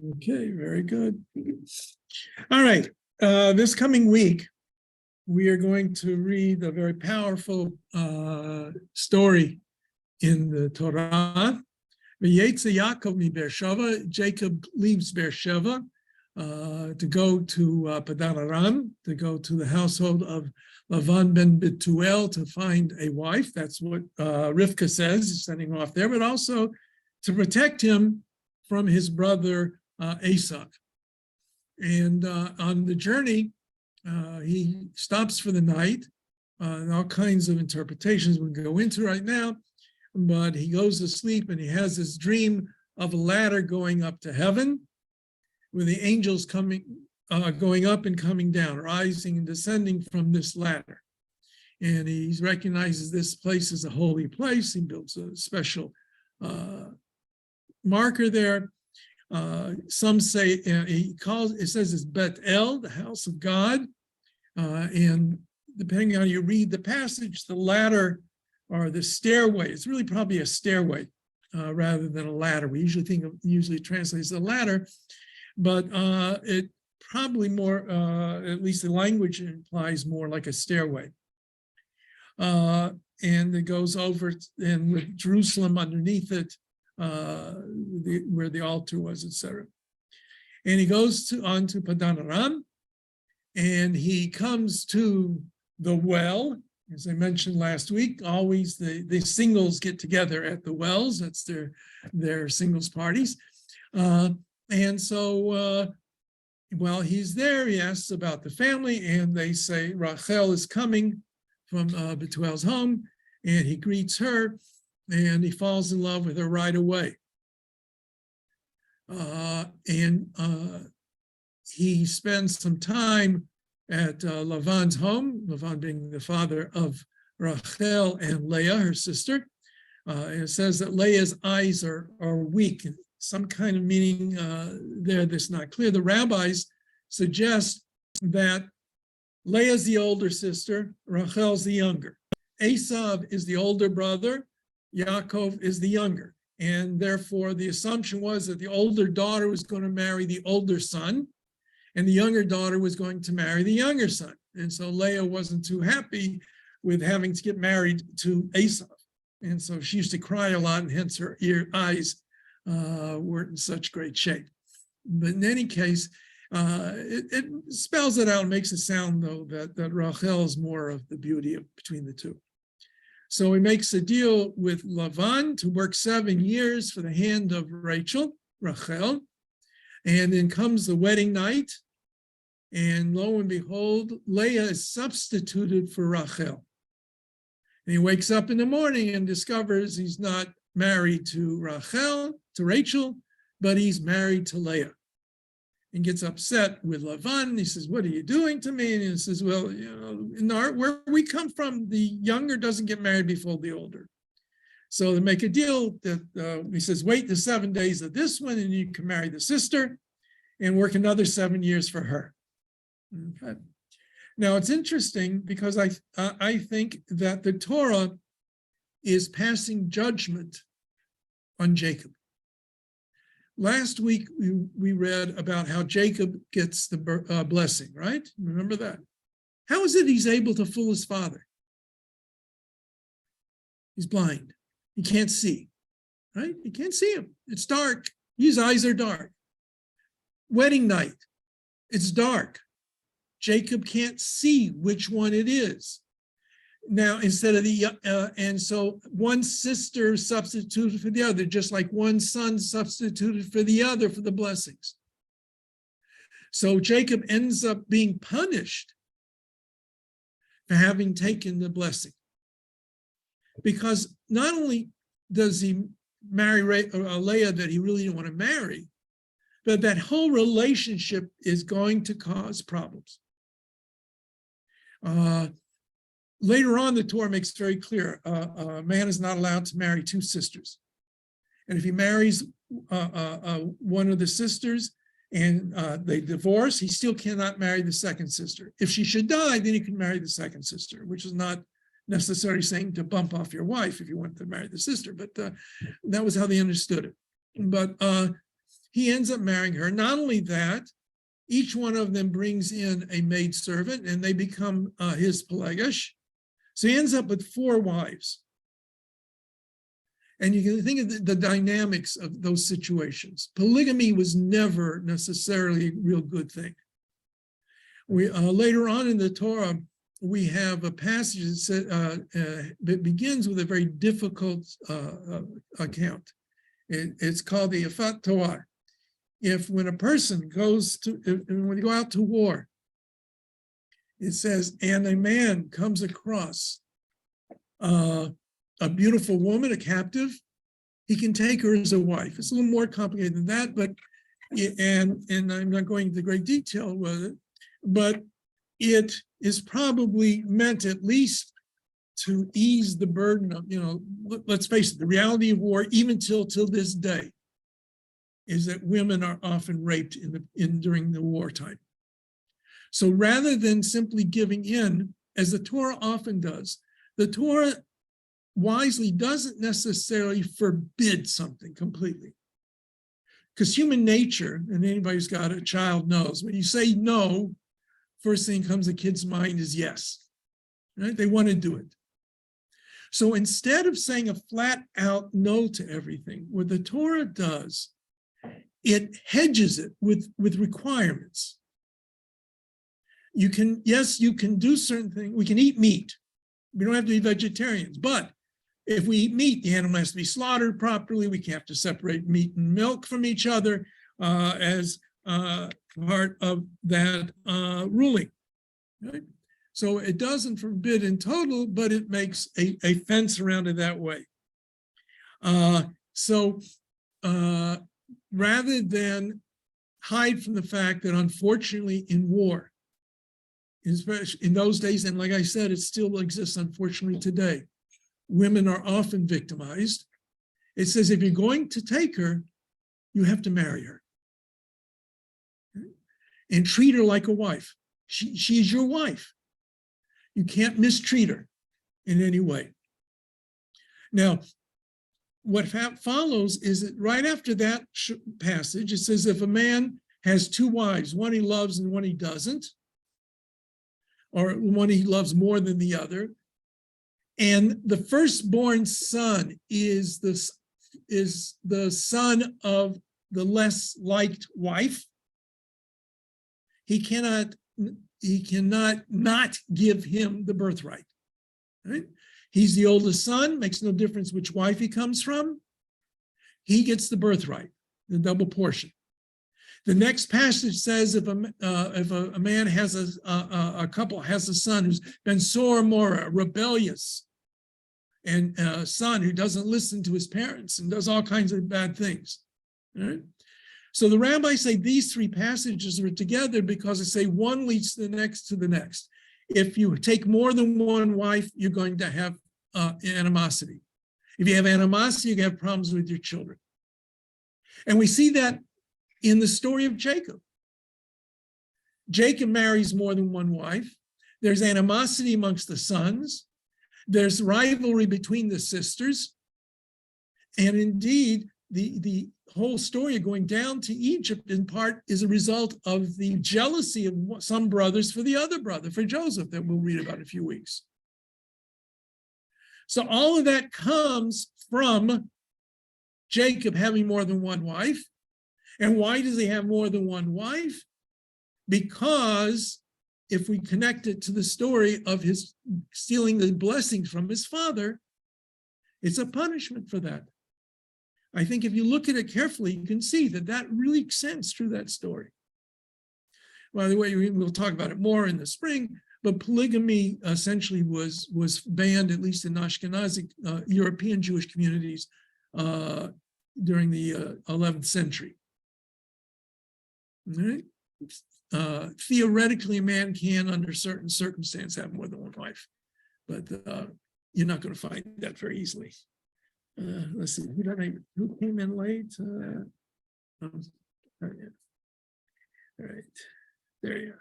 Okay, very good. All right, this coming week, we are going to read a very powerful story in the Torah. V'yetze Yaakov mi Beersheva, Jacob leaves Beersheva to go to Padan Aram, to go to the household of Lavan ben Betuel to find a wife. That's what Rivka says, sending off there, but also to protect him from his brother Esau. And on the journey, he stops for the night, and all kinds of interpretations we can go into right now, but he goes to sleep and he has this dream of a ladder going up to heaven with the angels coming, going up and coming down, rising and descending from this ladder. And he recognizes this place as a holy place. He builds a special marker there. Some say it says it's Bet El, the house of God. And depending on how you read the passage, the ladder or the stairway, it's really probably a stairway rather than a ladder. We usually translates the ladder, but it probably more, at least the language implies more like a stairway. And it goes over, and with Jerusalem underneath it, where the altar was, etc. And he goes on to Padan Aram, and he comes to the well. As I mentioned last week, always the singles get together at the wells. That's their singles parties. And so while he's there, he asks about the family, and they say Rachel is coming from Betuel's home, and he greets her, and he falls in love with her right away. He spends some time at Lavan's home, Lavan being the father of Rachel and Leah, her sister. And it says that Leah's eyes are weak. Some kind of meaning there that's not clear. The rabbis suggest that Leah's the older sister, Rachel's the younger. Esav is the older brother, Yaakov is the younger. And therefore, the assumption was that the older daughter was going to marry the older son, and the younger daughter was going to marry the younger son. And so Leah wasn't too happy with having to get married to Esau. And so she used to cry a lot, and hence her eyes weren't in such great shape. But in any case, it spells it out and makes it sound, though, that Rachel is more of the beauty between the two. So he makes a deal with Lavan to work 7 years for the hand of Rachel, Rachel. And then comes the wedding night. And lo and behold, Leah is substituted for Rachel. And he wakes up in the morning and discovers he's not married to Rachel, but he's married to Leah. And gets upset with Lavan. He says, "What are you doing to me?" And he says, "Well, where we come from, the younger doesn't get married before the older." So they make a deal that he says, "Wait the 7 days of this one, and you can marry the sister and work another 7 years for her." Okay. Now it's interesting because I think that the Torah is passing judgment on Jacob. Last week, we read about how Jacob gets the blessing, right? Remember that? How is it he's able to fool his father? He's blind. He can't see, right? He can't see him. It's dark. His eyes are dark. Wedding night, it's dark. Jacob can't see which one it is. Now, instead of and so one sister substituted for the other, just like one son substituted for the other for the blessings. So Jacob ends up being punished for having taken the blessing. Because not only does he marry Leah that he really didn't want to marry, but that whole relationship is going to cause problems. Later on, the Torah makes very clear, a man is not allowed to marry two sisters. And if he marries one of the sisters and they divorce, he still cannot marry the second sister. If she should die, then he can marry the second sister, which is not necessarily saying to bump off your wife if you want to marry the sister, but that was how they understood it. But he ends up marrying her. Not only that, each one of them brings in a maidservant and they become his Pelegash. So he ends up with 4 wives. And you can think of the dynamics of those situations. Polygamy was never necessarily a real good thing. Later on in the Torah, we have a passage that begins with a very difficult account. It's called the Afat Torah. When a person goes when you go out to war, it says, and a man comes across a beautiful woman, a captive, he can take her as a wife. It's a little more complicated than that, but and I'm not going into great detail with it, but it is probably meant at least to ease the burden of, let's face it, the reality of war, even till this day, is that women are often raped during the wartime. So rather than simply giving in, as the Torah often does, the Torah wisely doesn't necessarily forbid something completely. Because human nature, and anybody who's got a child knows, when you say no, first thing comes to the kid's mind is yes. Right? They want to do it. So instead of saying a flat out no to everything, what the Torah does, it hedges it with requirements. You can do certain things. We can eat meat. We don't have to be vegetarians, but if we eat meat, the animal has to be slaughtered properly. We have to separate meat and milk from each other as part of that ruling. Right? So it doesn't forbid in total, but it makes a fence around it that way. Rather than hide from the fact that unfortunately in war, especially in those days, and like I said, it still exists unfortunately today, women are often victimized. It says if you're going to take her, you have to marry her. And treat her like a wife. She's your wife. You can't mistreat her in any way. Now, what follows is that right after that passage, it says if a man has 2 wives, one he loves and one he doesn't, or one he loves more than the other, and the firstborn son is the son of the less liked wife, he cannot not give him the birthright. Right? He's the oldest son, makes no difference which wife he comes from. He gets the birthright, the double portion. The next passage says if a man has a couple has a son who's been sore mora, rebellious, and a son who doesn't listen to his parents and does all kinds of bad things. Right? So the rabbis say these 3 passages are together because they say one leads to the next. If you take more than one wife, you're going to have animosity. If you have animosity, you can have problems with your children. And we see that in the story of Jacob. Jacob marries more than one wife. There's animosity amongst the sons. There's rivalry between the sisters. And indeed, the whole story of going down to Egypt in part is a result of the jealousy of some brothers for the other brother, for Joseph, that we'll read about in a few weeks. So all of that comes from Jacob having more than one wife. And why does he have more than one wife? Because if we connect it to the story of his stealing the blessings from his father, it's a punishment for that. I think if you look at it carefully, you can see that really extends through that story. By the way, we'll talk about it more in the spring, but polygamy essentially was banned, at least in Ashkenazic European Jewish communities during the 11th century. All right? Theoretically, a man can, under certain circumstances, have more than one wife, but you're not going to find that very easily. Let's see, who came in late? All right, there you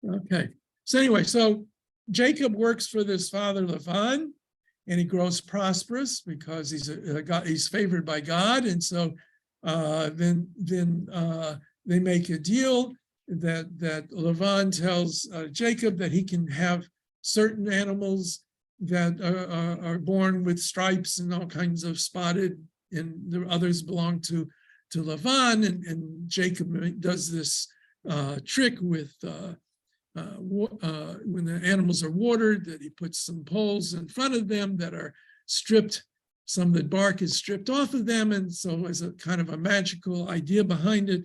are. Okay, so anyway, so Jacob works for this father Lavan, and he grows prosperous because he's favored by God. And so then they make a deal that Lavan tells Jacob that he can have certain animals that are born with stripes and all kinds of spotted, and the others belong to Lavan. And Jacob does this trick with when the animals are watered, that he puts some poles in front of them that are stripped. Some of the bark is stripped off of them, and so as a kind of a magical idea behind it,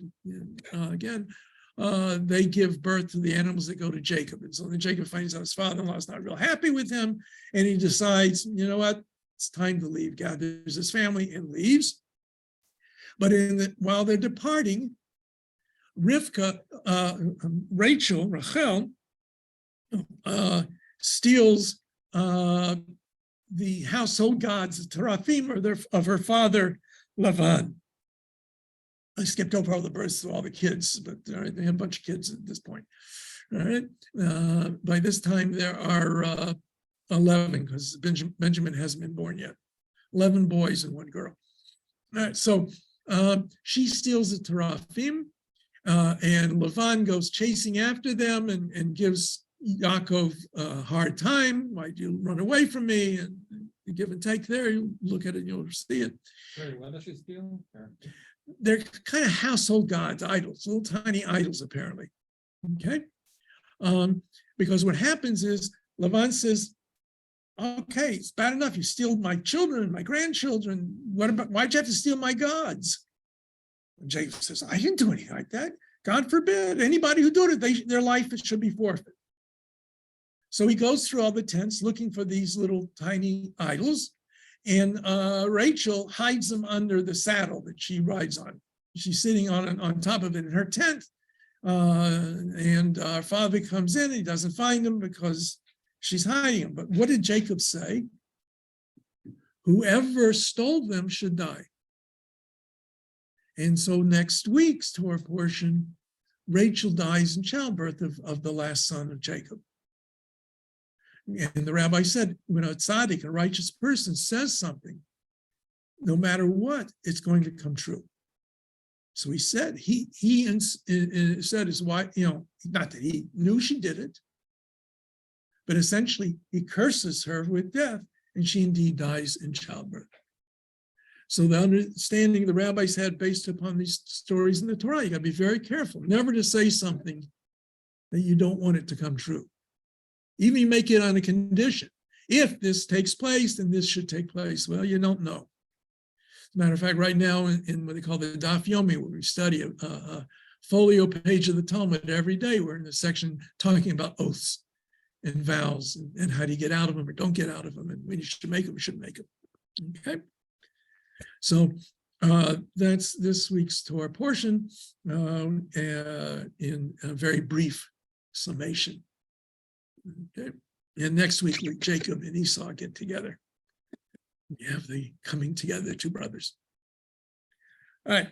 they give birth to the animals that go to Jacob. And so then Jacob finds out his father-in-law is not real happy with him, and he decides, you know what, it's time to leave. Gathers his family and leaves. But while they're departing, Rachel, steals the household gods, the teraphim, of her father, Lavan. I skipped over all the births of all the kids, but they have a bunch of kids at this point. All right. By this time, there are 11, because Benjamin hasn't been born yet. 11 boys and 1 girl. All right. So she steals the teraphim, and Lavan goes chasing after them and gives Yaakov a hard time. Why do you run away from me? And you give and take there. You look at it, you'll see it. Sorry, what does she steal? They're kind of household gods, idols, little tiny idols, apparently. Okay. Because what happens is Lavan says, okay, it's bad enough. You steal my children, my grandchildren. Why'd you have to steal my gods? And Jacob says, I didn't do anything like that. God forbid. Anybody who did it, their life should be forfeit. So he goes through all the tents looking for these little tiny idols, and Rachel hides them under the saddle that she rides on. She's sitting on top of it in her tent, and our father comes in, and he doesn't find them because she's hiding them. But what did Jacob say? Whoever stole them should die. And so next week's Torah portion, Rachel dies in childbirth of the last son of Jacob. And the rabbi said, when a tzaddik, a righteous person, says something, no matter what, it's going to come true. So he said, he said his wife, not that he knew she did it, but essentially he curses her with death, and she indeed dies in childbirth. So the understanding the rabbis had based upon these stories in the Torah, you got to be very careful, never to say something that you don't want it to come true. Even you make it on a condition. If this takes place, then this should take place. Well, you don't know. As a matter of fact, right now in what they call the Daf Yomi, where we study a folio page of the Talmud every day, we're in a section talking about oaths and vows and how do you get out of them or don't get out of them, and when you should make them, you shouldn't make them. Okay. So that's this week's Torah portion in a very brief summation. Okay. And next week, Jacob and Esau get together. We have the coming together, 2 brothers. All right.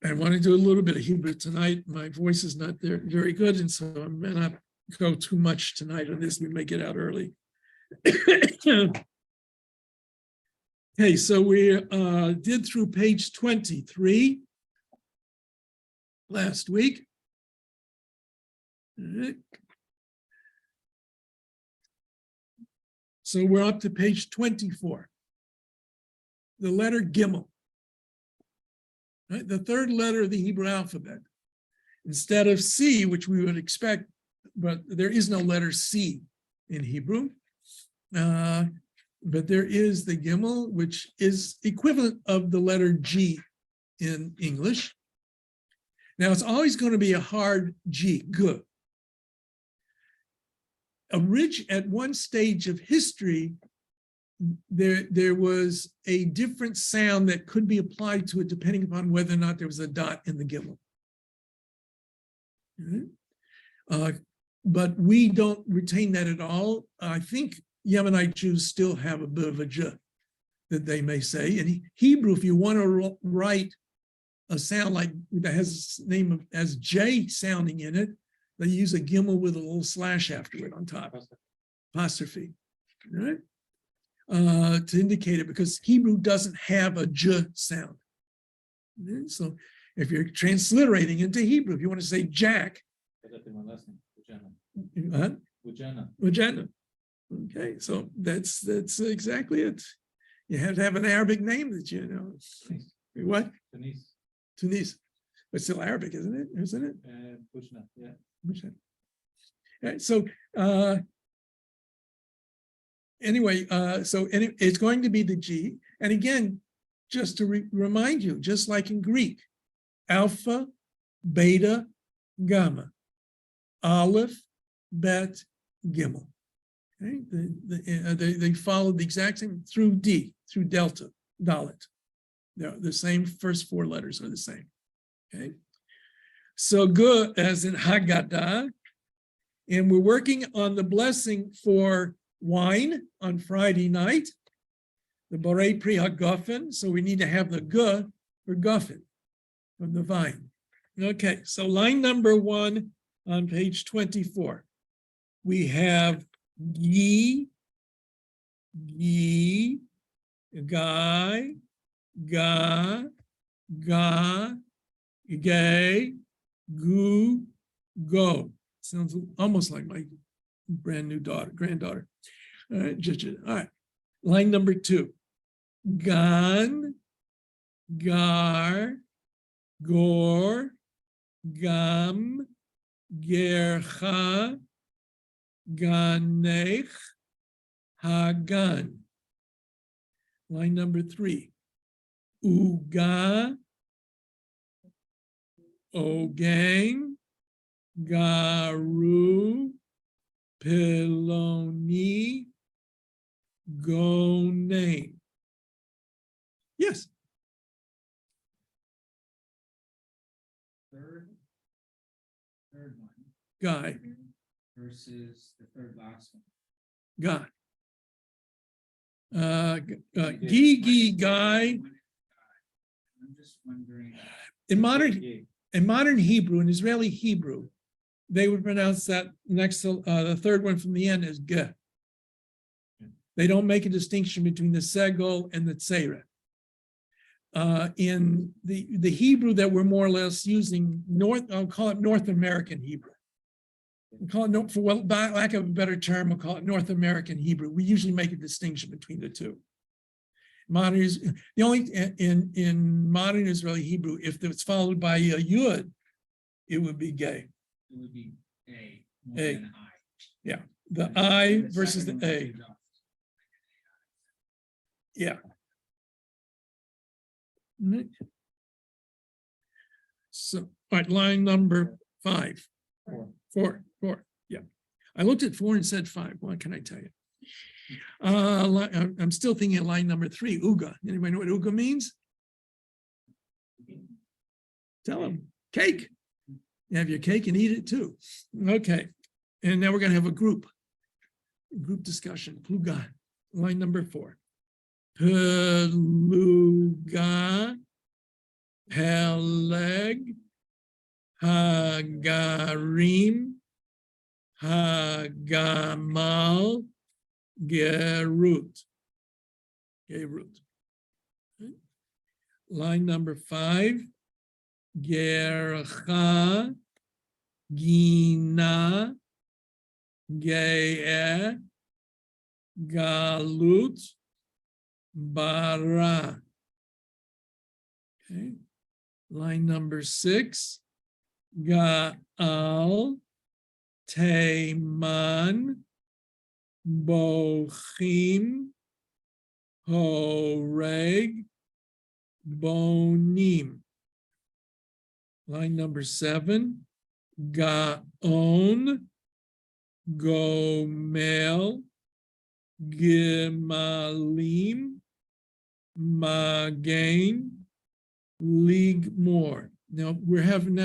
I want to do a little bit of Hebrew tonight. My voice is not there very good, and so I may not go too much tonight on this. We may get out early. Okay, so we did through page 23 last week. All right. So we're up to page 24. The letter Gimel, right? The 3rd letter of the Hebrew alphabet. Instead of C, which we would expect, but there is no letter C in Hebrew. But there is the Gimel, which is equivalent of the letter G in English. Now, it's always going to be a hard G, G. At one stage of history, there was a different sound that could be applied to it depending upon whether or not there was a dot in the Gimel. But we don't retain that at all. I think Yemenite Jews still have a bit of a J that they may say. In Hebrew, if you want to write a sound like that has name of as J sounding in it, they use a Gimel with a little slash after it on top, apostrophe. Right? to indicate it, because Hebrew doesn't have a j sound. So if you're transliterating into Hebrew, if you want to say Jack, Vagina. Okay, so that's exactly it. You have to have an Arabic name that you know. What? Tunis. But still Arabic, isn't it? Isn't it? Bushna, yeah. Bushna. Right, so anyway, it's going to be the G. And again, just to remind you, just like in Greek, alpha, beta, gamma, aleph, bet, gimel. Okay? They follow the exact same through D, through delta, dalet. The same first four letters are the same. Okay. So good as in Haggadah. And we're working on the blessing for wine on Friday night, the Borei Pri HaGofen. So we need to have the G for Gofen, from the vine. Okay, so line number 1 on page 24. We have Gi, Guy, Ga, Ga, Gay, Gu, Go. Sounds almost like my brand new granddaughter. All right, all right. Line number 2. Gan, Gar, Gor, Gam, Gercha, Ganech, Hagan. Line number 3. Uga, Ogang, Garu, Piloni, Gonaim. Yes. Third one. Guy. Versus the third last one. Guy. Gigi, Guy. I'm just wondering. In modern Hebrew, in Israeli Hebrew, they would pronounce that next to the third one from the end as G. They don't make a distinction between the segol and the tzera. In the Hebrew that we're more or less using, I'll call it North American Hebrew. We call it, for lack of a better term, we'll call it North American Hebrew. We usually make a distinction between the two. Modern is the only in modern Israeli Hebrew, if it's followed by a yud, it would be gay. It would be A. A. Than I. Yeah, the I versus the A. Yeah. So, all right, line number 5. 4. Yeah, I looked at 4 and said 5. What can I tell you? I'm still thinking of line number 3. Uga. Anybody know what uga means? Tell them. Cake. You have your cake and eat it too. Okay, and now we're going to have a group discussion. Pluga. Line number 4. Peluga, Peleg, Hagarim, Hagamal, Gerut. Gerut. Okay. Line number 5. Gercha, Gina, Ge'e, Galut, Bara. Okay. Line number 6. Ga'al, Teiman, Bochim, Horeg, Bonim. Line number 7. Gaon, Gomel, Gimalim, Magain, Ligmor. Now we're having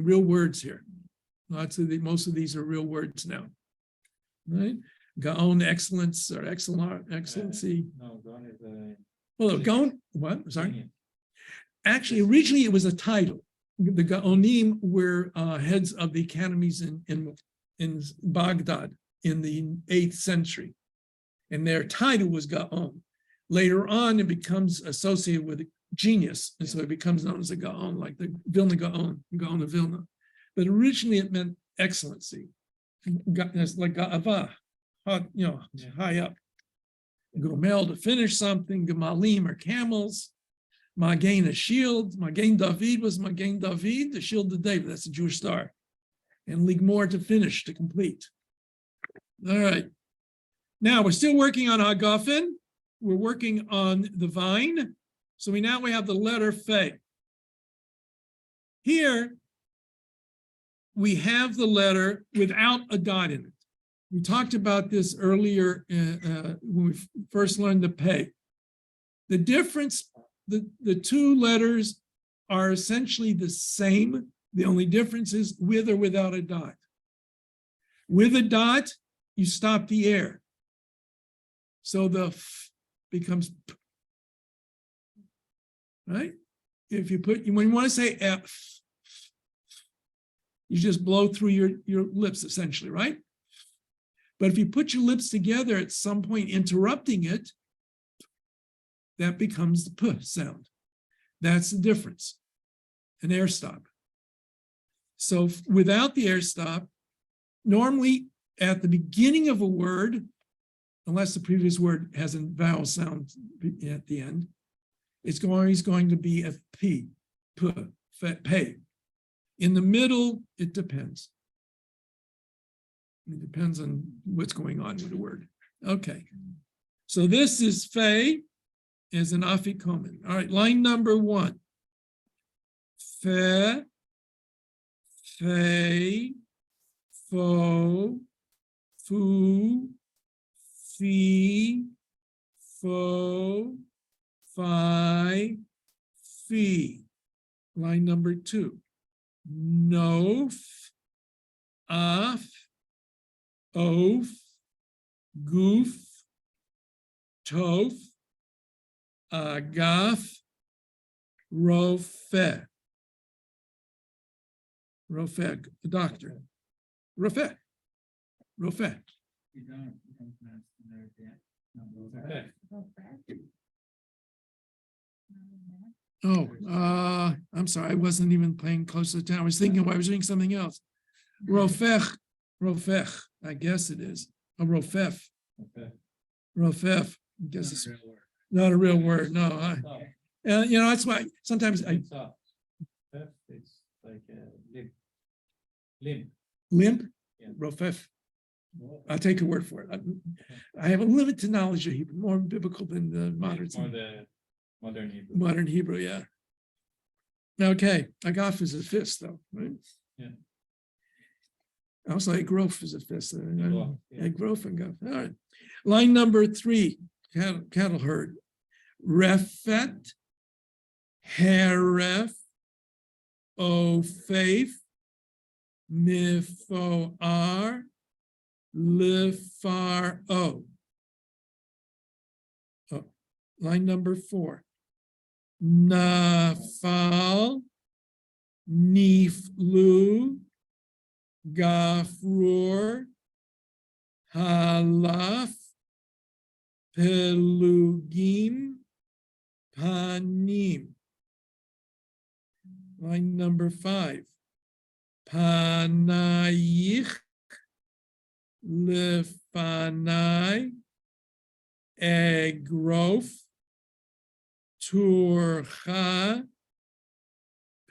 real words here. Most of these are real words now. Right? Gaon, excellence or excellency. No, Gaon is a. Well, Gaon, what? Sorry. Actually, originally it was a title. The Gaonim were heads of the academies in Baghdad in the 8th century. and their title was Gaon. Later on, it becomes associated with genius, and so it becomes known as a Gaon, like the Vilna Gaon, Gaon of Vilna. But originally, it meant excellency. It's like Ga'ava, high up. Gomel, to finish something. Gemalim are camels. Magen, a shield. Magen David was Magen David, the shield of David. That's the Jewish star. And Ligmor, to finish, to complete. All right. Now we're still working on Hagafen. We're working on the vine. So we have the letter Fe. Here we have the letter without a dot in it. We talked about this earlier when we first learned the Pei. The difference, the two letters are essentially the same. The only difference is with or without a dot. With a dot, you stop the air. So the f becomes p. Right? If you put, when you want to say f, you just blow through your lips essentially, right? But if you put your lips together at some point interrupting it, that becomes the p sound. That's the difference, an air stop. So without the air stop, normally at the beginning of a word, unless the previous word has a vowel sound at the end, it's always going to be a p, pe. In the middle, it depends. It depends on what's going on with the word. Okay. So this is fe, is an afikomen. All right, line number 1. Fe, fe, fo, fu, fi, fo, fi, fi. Line number 2. Nof, af, oaf, goof, tof, agaf, rofeh. Rofeh, the doctor. Rofeh. Rofeh. You don't pronounce the note yet. No, okay. Oh, I'm sorry. I wasn't even paying close attention. I was thinking I was doing something else. Rofech, rofech. I guess it is a rofef. Okay. Rofef. I guess it's Not a real word. not a real word. No, that's why sometimes It's like limp. Limp. limp. Yeah. Rofef. I'll take your word for it. I have a limited knowledge of Hebrew, more biblical than the modern. More the modern Hebrew. Modern Hebrew, yeah. Okay, agaf is a fist, though, right? Yeah. Also, a growth is a fist. Growth, yeah. A growth and gaf. All right. Line number 3, cattle herd. Refet, heref, ofef, mifoar, lifar o. Oh, line number 4. Nafal, niflu, gafrur, halaf, pelugim, panim. Line number 5. Panayich, lefanai, egrof, turcha,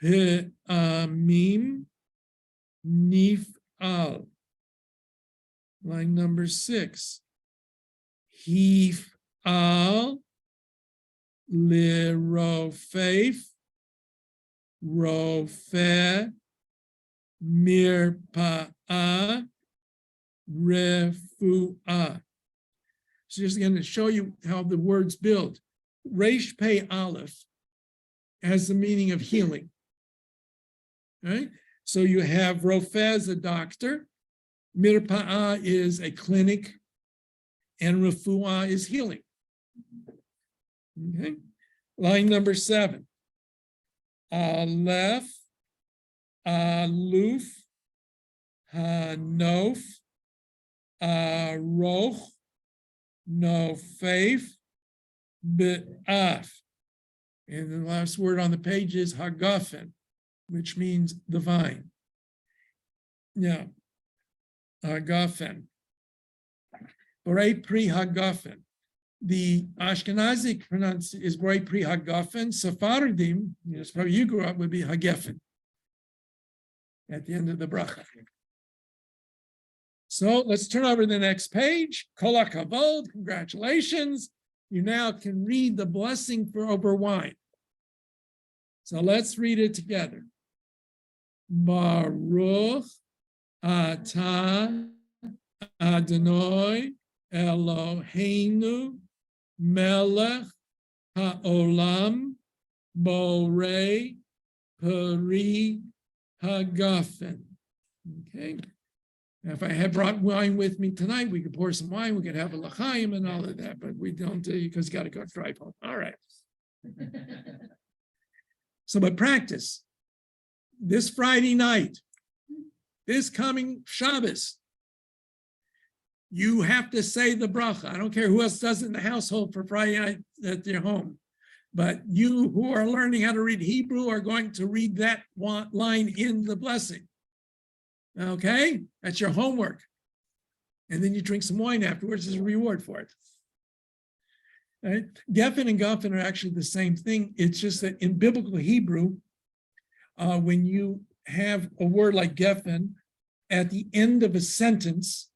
pe'amim, nif'al. Line number 6. Hif'al, lerofef, rofeh, mirpa'ah, refu'ah. So just again to show you how the words build. Resh Pei Aleph has the meaning of healing. Right? So you have Rofeh as a doctor, Mirpa'ah is a clinic, and Refu'ah is healing. Okay. Line number 7. Aleph, Aluf, Hanof, Aroch, no faith, be'af. And the last word on the page is hagafen, which means the vine. Now, hagafen. Borei pri hagafen. The Ashkenazic pronunciation is Borei pri hagafen. Sephardim, yes, probably you grew up, would be hagefen at the end of the bracha. So let's turn over to the next page. Kol hakavod, congratulations. You now can read the blessing for over wine. So let's read it together. Baruch atah Adonai Eloheinu melech haolam borei peri hagafen. Okay. Now, if I had brought wine with me tonight, we could pour some wine, we could have a l'chaim and all of that, but we don't do because you got to go drive home. All right. So, but practice. This Friday night, this coming Shabbos, you have to say the bracha. I don't care who else does it in the household for Friday night at your home, but you who are learning how to read Hebrew are going to read that line in the blessing. Okay, that's your homework. And then you drink some wine afterwards as a reward for it. Right? Geffen and Goffen are actually the same thing. It's just that in biblical Hebrew, when you have a word like Geffen at the end of a sentence,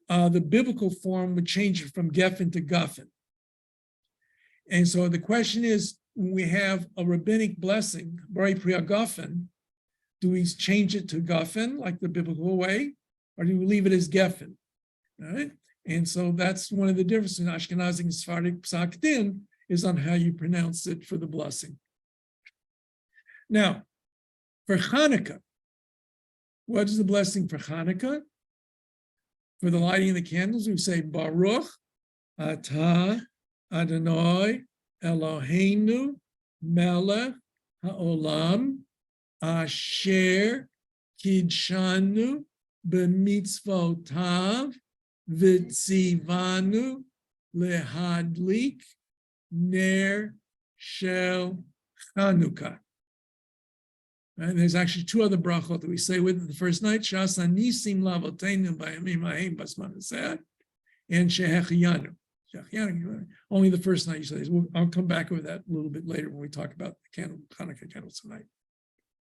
the biblical form would change it from Geffen to Goffen. And so the question is, when we have a rabbinic blessing, Borei pri hagafen, do we change it to Goffen, like the biblical way, or do we leave it as Geffen? All right. And so that's one of the differences in Ashkenazi and Sephardic Psak Din is on how you pronounce it for the blessing. Now, for Hanukkah, what is the blessing for Hanukkah? For the lighting of the candles, we say Baruch atah Adonai Eloheinu melech haolam asher kidshanu b'mitzvotav v'tzivanu lehadlik ner shel Chanukah. And there's actually two other brachot that we say with the first night, Shasa Nisim Lavotenu Bayamim Ahim Basman Asad, and Shehechiyanu. Only the first night you say this. I'll come back with that a little bit later when we talk about the Hanukkah candles tonight.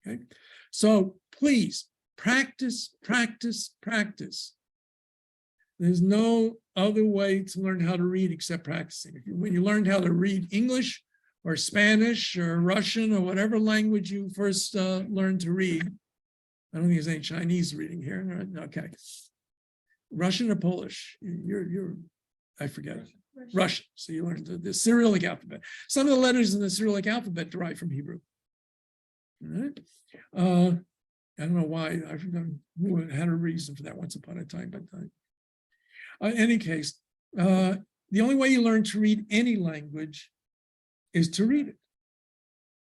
Okay, so please practice, practice, practice. There's no other way to learn how to read except practicing. When you learned how to read English or Spanish or Russian or whatever language you first learned to read, I don't think there's any Chinese reading here. Okay, Russian or Polish? I forget. Russian. So you learned the Cyrillic alphabet. Some of the letters in the Cyrillic alphabet derive from Hebrew. All right. I don't know why. I had a reason for that once upon a time, but in any case, the only way you learn to read any language is to read it.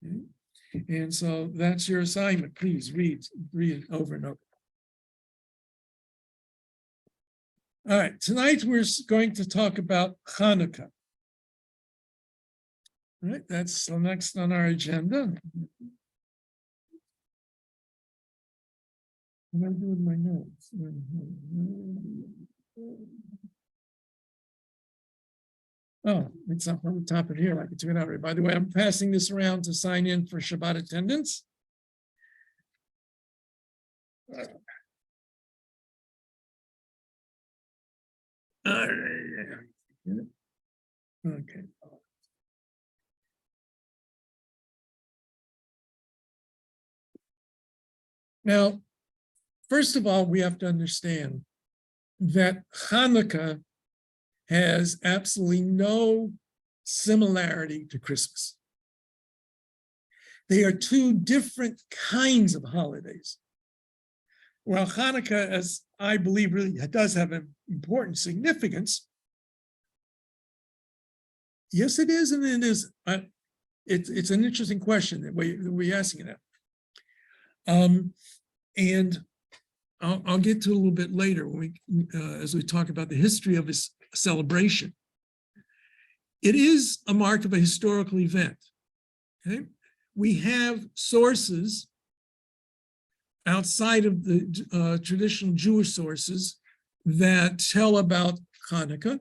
Okay? And so that's your assignment. Please read it over and over. All right, tonight we're going to talk about Hanukkah. All right, that's the next on our agenda. What do I do with my notes? Oh, it's up on the top of here. I can take it out. Right. By the way, I'm passing this around to sign in for Shabbat attendance. Okay. Now, first of all, we have to understand that Hanukkah has absolutely no similarity to Christmas. They are two different kinds of holidays. While Hanukkah, as I believe, really does have an important significance, yes, it is, and it is. It's an interesting question that we're asking it. And I'll get to a little bit later when as we talk about the history of this celebration. It is a mark of a historical event. Okay, we have sources outside of the traditional Jewish sources that tell about Hanukkah.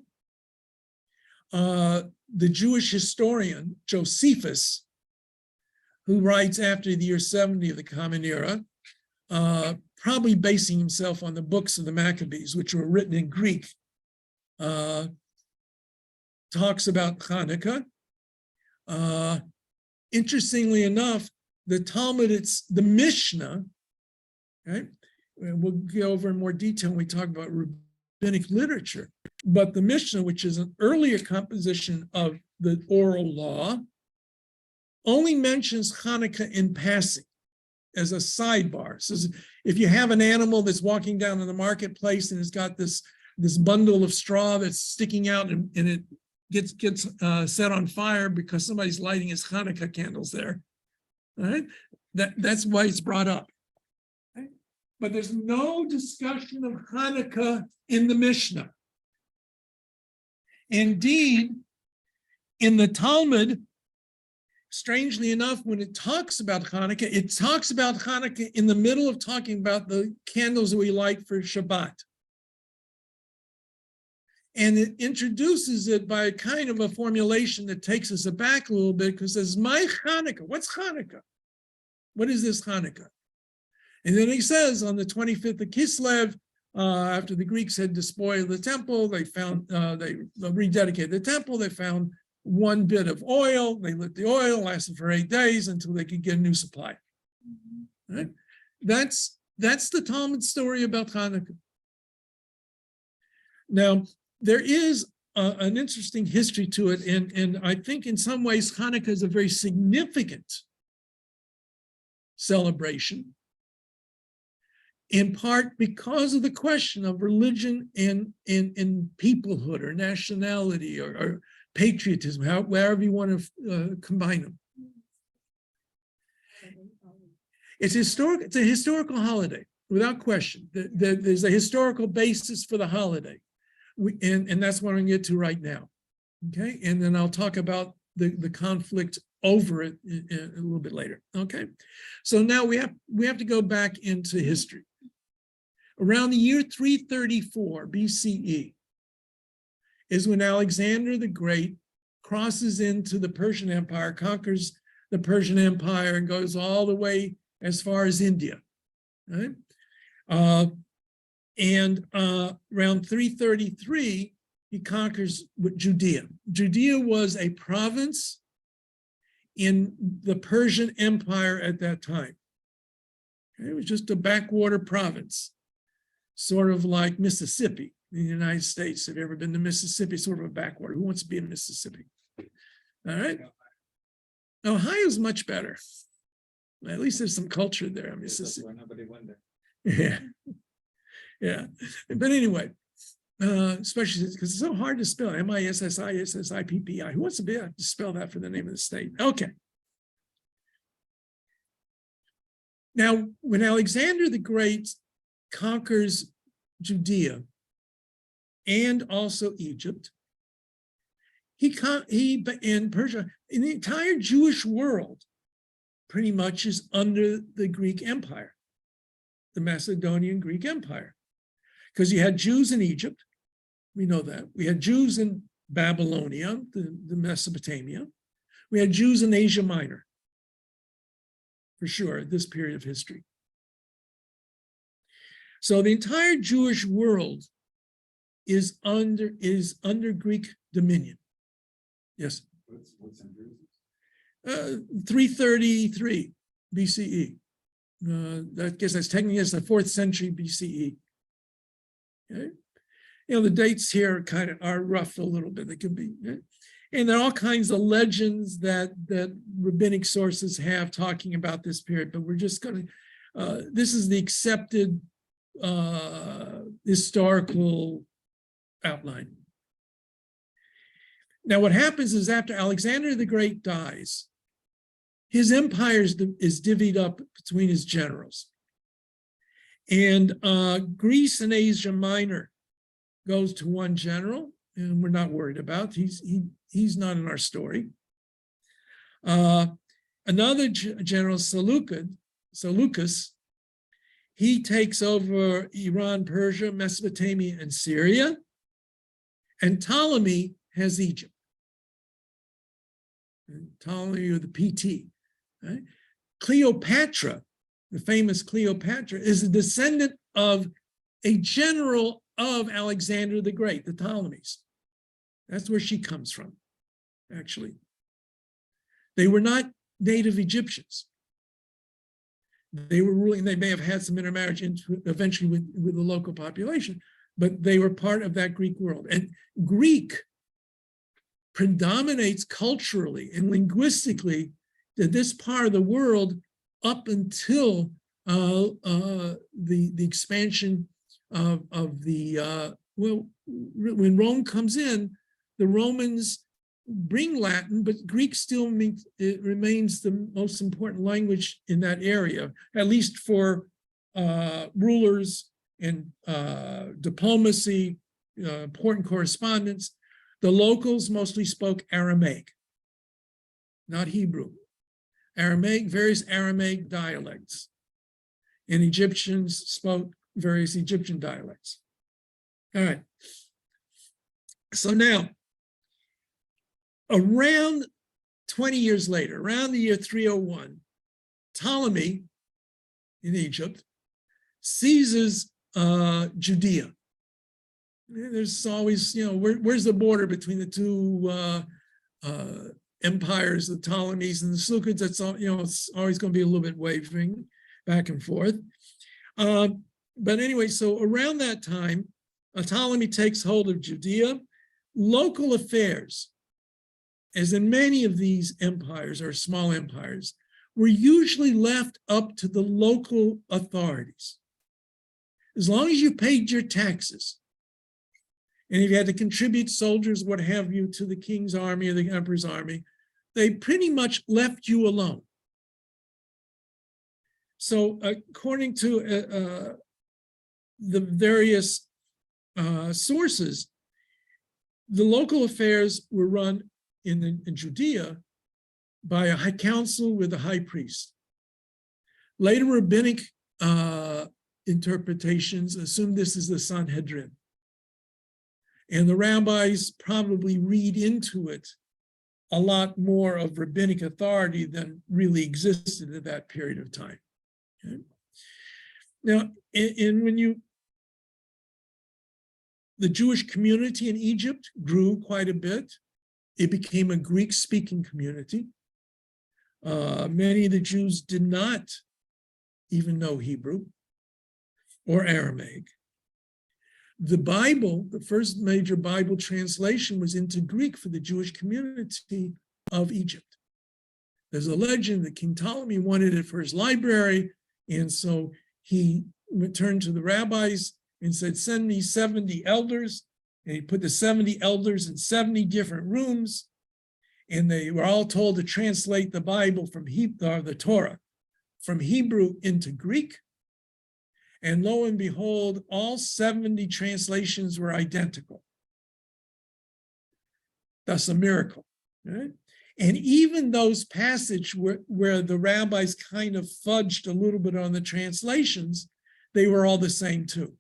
The Jewish historian Josephus, who writes after the year 70 of the Common Era, probably basing himself on the books of the Maccabees, which were written in Greek, talks about Hanukkah. Interestingly enough, the Talmud, it's the Mishnah, right? And we'll go over in more detail when we talk about rabbinic literature. But the Mishnah, which is an earlier composition of the oral law, only mentions Hanukkah in passing as a sidebar. So if you have an animal that's walking down in the marketplace and it's got this bundle of straw that's sticking out and it gets set on fire because somebody's lighting his Hanukkah candles there, all right? That's why it's brought up. Okay? But there's no discussion of Hanukkah in the Mishnah. Indeed, in the Talmud, strangely enough, when it talks about Hanukkah, it talks about Hanukkah in the middle of talking about the candles that we light for Shabbat. And it introduces it by a kind of a formulation that takes us aback a little bit, because it says, my Hanukkah, what's Hanukkah? What is this Hanukkah? And then he says, on the 25th of Kislev, after the Greeks had despoiled the temple, they found, they rededicated the temple, they found one bit of oil, they lit the oil, lasted for 8 days until they could get a new supply. Right? That's the Talmud story about Hanukkah. Now, there is an interesting history to it, and I think in some ways Hanukkah is a very significant celebration, in part because of the question of religion and peoplehood or nationality or patriotism, wherever you want to combine them. It's a historical holiday, without question. There's a historical basis for the holiday. And that's what I'm going to get to right now. Okay, and then I'll talk about the conflict over it a little bit later. Okay, so now we have to go back into history. Around the year 334 BCE is when Alexander the Great crosses into the Persian Empire, conquers the Persian Empire, and goes all the way as far as India. Right? Around 333, he conquers Judea. Judea was a province in the Persian Empire at that time. Okay? It was just a backwater province, sort of like Mississippi in the United States. Have you ever been to Mississippi? Sort of a backwater. Who wants to be in Mississippi? All right. Ohio's much better. At least there's some culture there in Mississippi. Nobody went there. Yeah. Yeah. But anyway, especially because it's so hard to spell. Mississippi. Who wants to be able to spell that for the name of the state? Okay. Now, when Alexander the Great conquers Judea and also Egypt, he in Persia, in the entire Jewish world, pretty much is under the Greek Empire, the Macedonian Greek Empire. Because you had Jews in Egypt, we know that. We had Jews in Babylonia, the Mesopotamia. We had Jews in Asia Minor, for sure, at this period of history. So the entire Jewish world is under Greek dominion. Yes. What's in Jerusalem? 333 BCE. I guess that's technically the 4th century BCE. Okay. You know, the dates here are rough a little bit. They could be, okay? And there are all kinds of legends that rabbinic sources have talking about this period, but we're just going to, this is the accepted historical outline. Now, what happens is after Alexander the Great dies, his empire is divvied up between his generals. And Greece and Asia Minor goes to one general, and we're not worried about. He's not in our story. Another general, Seleucus, he takes over Iran, Persia, Mesopotamia, and Syria, and Ptolemy has Egypt. And Ptolemy, or the PT. Right? Cleopatra, the famous Cleopatra, is a descendant of a general of Alexander the Great, the Ptolemies. That's where she comes from, actually. They were not native Egyptians. They were ruling, they may have had some intermarriage eventually with the local population, but they were part of that Greek world. And Greek predominates culturally and linguistically to this part of the world up until the expansion of the, when Rome comes in, the Romans bring Latin, but Greek still remains the most important language in that area, at least for rulers and diplomacy, important correspondence. The locals mostly spoke Aramaic, not Hebrew. Aramaic, various Aramaic dialects. And Egyptians spoke various Egyptian dialects. All right. So now, around 20 years later, around the year 301, Ptolemy in Egypt seizes Judea. There's always, where's the border between the two empires, the Ptolemies and the Seleucids? That's all, it's always going to be a little bit wavering back and forth. But anyway, so around that time, Ptolemy takes hold of Judea. Local affairs, as in many of these empires or small empires, were usually left up to the local authorities. As long as you paid your taxes, and if you had to contribute soldiers, what have you, to the king's army or the emperor's army, they pretty much left you alone. So according to the various sources, the local affairs were run in Judea by a high council with a high priest. Later rabbinic interpretations assume this is the Sanhedrin. And the rabbis probably read into it a lot more of rabbinic authority than really existed at that period of time. Okay? Now, the Jewish community in Egypt grew quite a bit. It became a Greek-speaking community. Many of the Jews did not even know Hebrew or Aramaic. The Bible, the first major Bible translation, was into Greek for the Jewish community of Egypt. There's a legend that King Ptolemy wanted it for his library, and so he turned to the rabbis and said, send me 70 elders. And he put the 70 elders in 70 different rooms, and they were all told to translate the Bible from the Torah from Hebrew into Greek. And lo and behold, all 70 translations were identical. That's a miracle. Right? And even those passages where the rabbis kind of fudged a little bit on the translations, they were all the same too.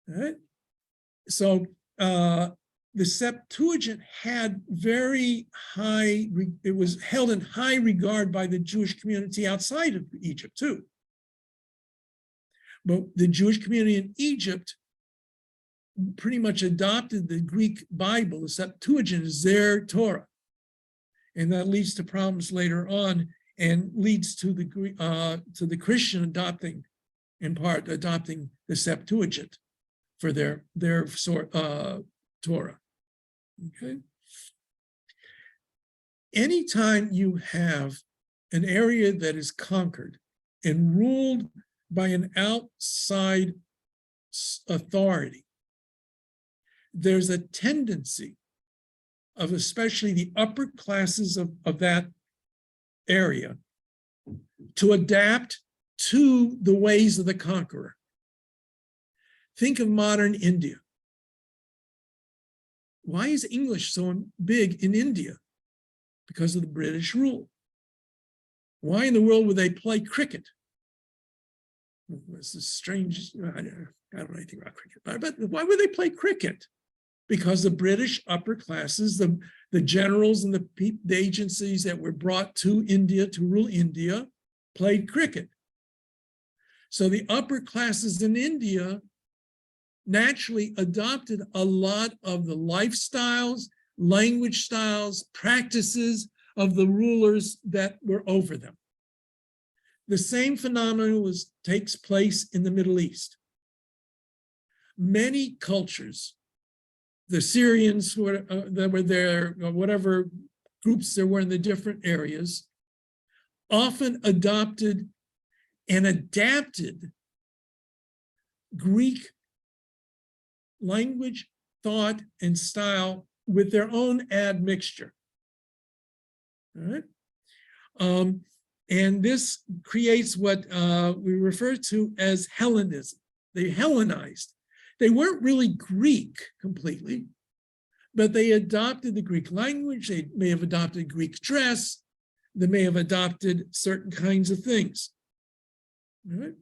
Right? So the Septuagint had very high, it was held in high regard by the Jewish community outside of Egypt too. But the Jewish community in Egypt pretty much adopted the Greek Bible. The Septuagint is their Torah. And that leads to problems later on and leads to the Christian adopting, in part, adopting the Septuagint for their Torah. Okay. Anytime you have an area that is conquered and ruled by an outside authority, there's a tendency of especially the upper classes of that area to adapt to the ways of the conqueror. Think of modern India. Why is English so big in India? Because of the British rule. Why in the world would they play cricket? This is strange. I don't know anything about cricket, but why would they play cricket? Because the British upper classes, the generals and the agencies that were brought to India to rule India played cricket. So the upper classes in India naturally adopted a lot of the lifestyles, language styles, practices of the rulers that were over them. The same phenomenon takes place in the Middle East. Many cultures, the Syrians that were there, or whatever groups there were in the different areas, often adopted and adapted Greek language, thought, and style with their own admixture. All right? And this creates what we refer to as Hellenism. They Hellenized. They weren't really Greek completely, but they adopted the Greek language. They may have adopted Greek dress. They may have adopted certain kinds of things. All right?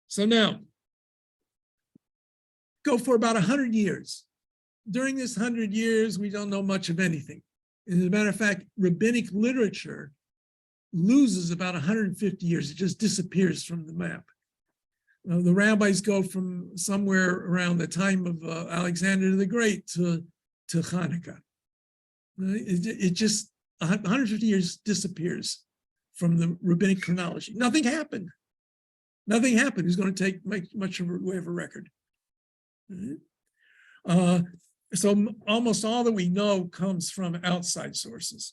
So now, go for about 100 years. During this 100 years, we don't know much of anything. As a matter of fact, rabbinic literature loses about 150 years. It just disappears from the map. The rabbis go from somewhere around the time of Alexander the Great to Hanukkah. It just, 150 years disappears from the rabbinic chronology. Nothing happened. Nothing happened. Who's going to make much of a record? So almost all that we know comes from outside sources.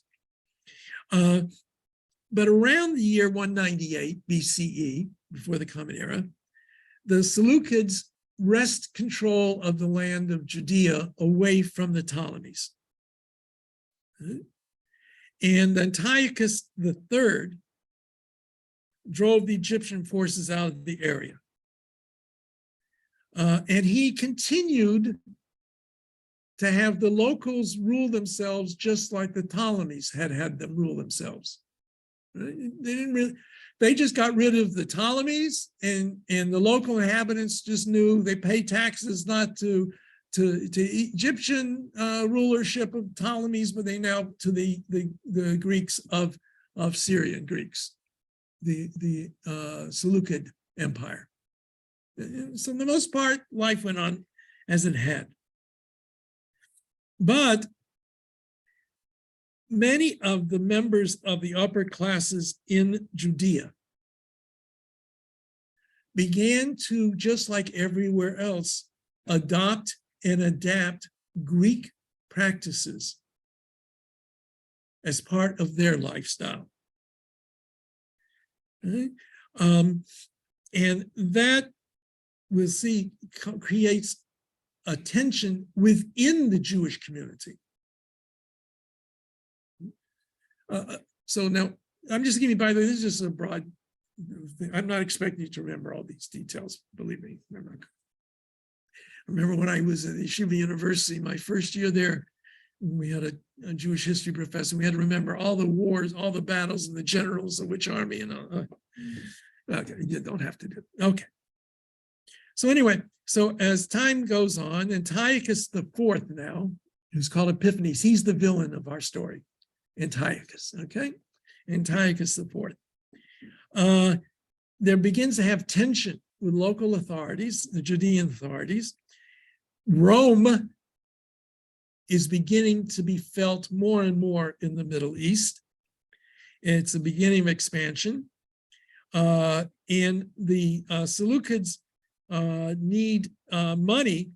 But around the year 198 BCE, before the Common Era, the Seleucids wrest control of the land of Judea away from the Ptolemies. And Antiochus III drove the Egyptian forces out of the area. And he continued to have the locals rule themselves just like the Ptolemies had them rule themselves. They just got rid of the Ptolemies, and the local inhabitants just knew they pay taxes not to Egyptian rulership of Ptolemies, but they now to the Greeks of Syrian Greeks, the Seleucid Empire. So for the most part, life went on as it had. But many of the members of the upper classes in Judea began to, just like everywhere else, adopt and adapt Greek practices as part of their lifestyle. Okay? And that, we'll see, creates a tension within the Jewish community. So now, I'm just giving, by the way, this is just a broad thing. I'm not expecting you to remember all these details, believe me. Remember when I was at Yeshiva University, my first year there, we had a Jewish history professor. We had to remember all the wars, all the battles, and the generals of which army. And okay, you don't have to do it. Okay. So anyway, so as time goes on, Antiochus IV now, who's called Epiphanes, he's the villain of our story. Antiochus, okay? Antiochus IV. There begins to have tension with local authorities, the Judean authorities. Rome is beginning to be felt more and more in the Middle East. It's a beginning of expansion. And the Seleucids need money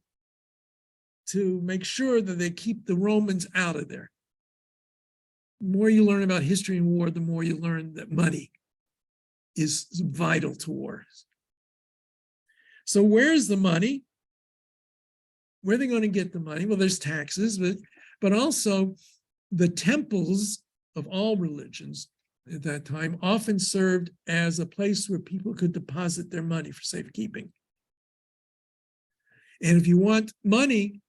to make sure that they keep the Romans out of there. The more you learn about history and war, the more you learn that money is vital to wars. So where's the money? Where are they going to get the money? Well, there's taxes, but also the temples of all religions at that time often served as a place where people could deposit their money for safekeeping. And if you want money,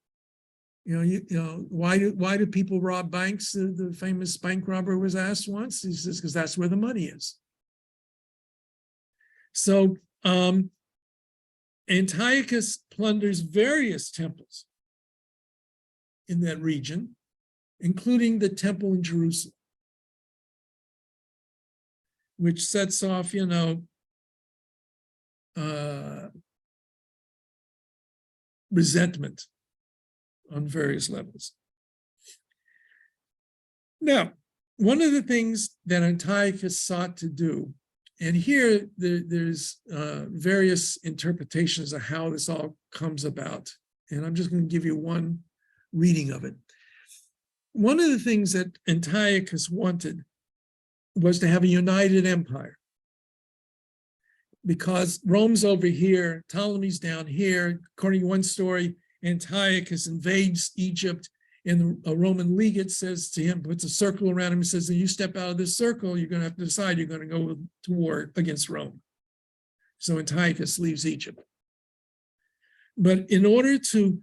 Why do people rob banks? The famous bank robber was asked once. He says, because that's where the money is. So Antiochus plunders various temples in that region, including the temple in Jerusalem, which sets off, resentment on various levels. Now, one of the things that Antiochus sought to do, and here there's various interpretations of how this all comes about, and I'm just going to give you one reading of it. One of the things that Antiochus wanted was to have a united empire, because Rome's over here, Ptolemy's down here. According to one story, Antiochus invades Egypt, and a Roman legate says to him, puts a circle around him and says, if you step out of this circle, you're going to have to decide you're going to go to war against Rome. So Antiochus leaves Egypt. But in order to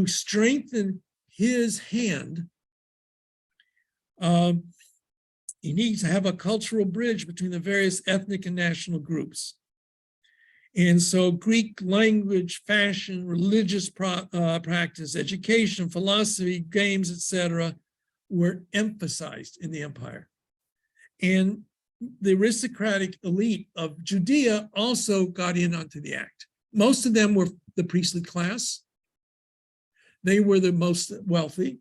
strengthen his hand, he needs to have a cultural bridge between the various ethnic and national groups. And so Greek language, fashion, religious practice, education, philosophy, games, etc., were emphasized in the empire. And the aristocratic elite of Judea also got in onto the act. Most of them were the priestly class. They were the most wealthy.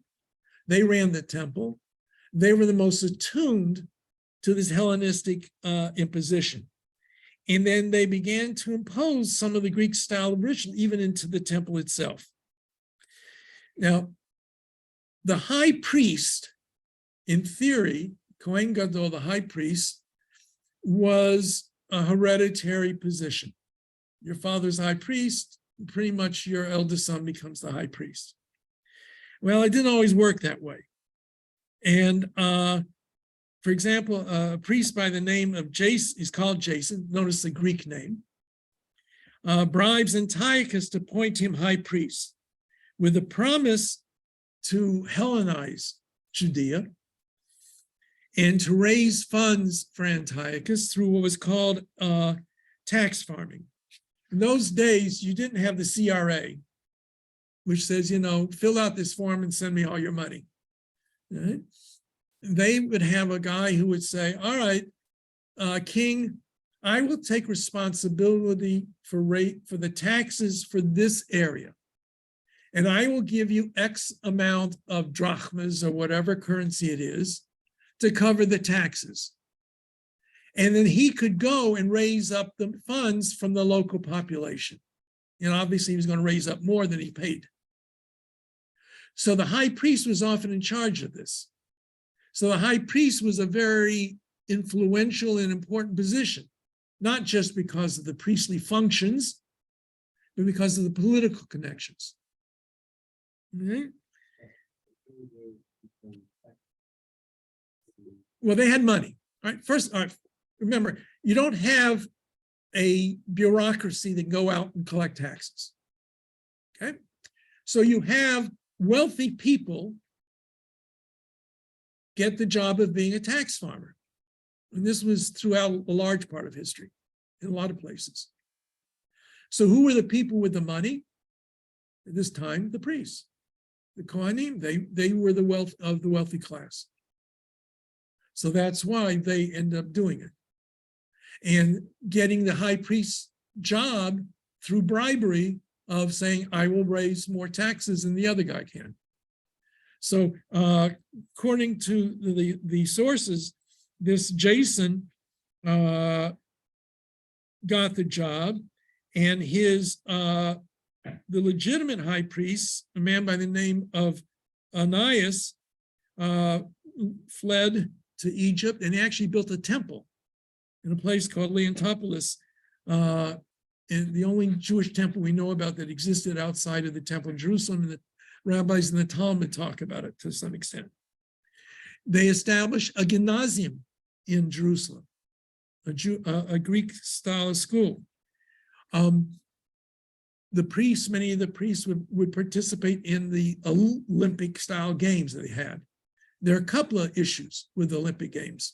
They ran the temple. They were the most attuned to this Hellenistic imposition. And then they began to impose some of the Greek style of ritual even into the temple itself. Now, the high priest, in theory, Kohen Gadol, the high priest, was a hereditary position. Your father's high priest, pretty much your eldest son becomes the high priest. Well, it didn't always work that way. And for example, a priest by the name of Jason, is called Jason, notice the Greek name, bribes Antiochus to appoint him high priest with a promise to Hellenize Judea and to raise funds for Antiochus through what was called tax farming. In those days, you didn't have the CRA, which says, fill out this form and send me all your money. Right? They would have a guy who would say, all right, King, I will take responsibility for the taxes for this area. And I will give you X amount of drachmas or whatever currency it is to cover the taxes. And then he could go and raise up the funds from the local population. Obviously he was going to raise up more than he paid. So the high priest was often in charge of this. So the high priest was a very influential and important position, not just because of the priestly functions, but because of the political connections. Mm-hmm. Well, they had money. All right. First, remember, you don't have a bureaucracy that go out and collect taxes. Okay. So you have wealthy people get the job of being a tax farmer. And this was throughout a large part of history in a lot of places. So who were the people with the money? At this time, the priests. The Kohanim, they were the wealth of the wealthy class. So that's why they end up doing it. And getting the high priest's job through bribery of saying, I will raise more taxes than the other guy can. So according to the sources, this Jason got the job, and his the legitimate high priest, a man by the name of Ananias, fled to Egypt, and he actually built a temple in a place called Leontopolis, and the only Jewish temple we know about that existed outside of the temple in Jerusalem, and the rabbis in the Talmud talk about it to some extent. They established a gymnasium in Jerusalem, a Greek style of school. many of the priests would participate in the Olympic style games that they had. There are a couple of issues with the Olympic Games.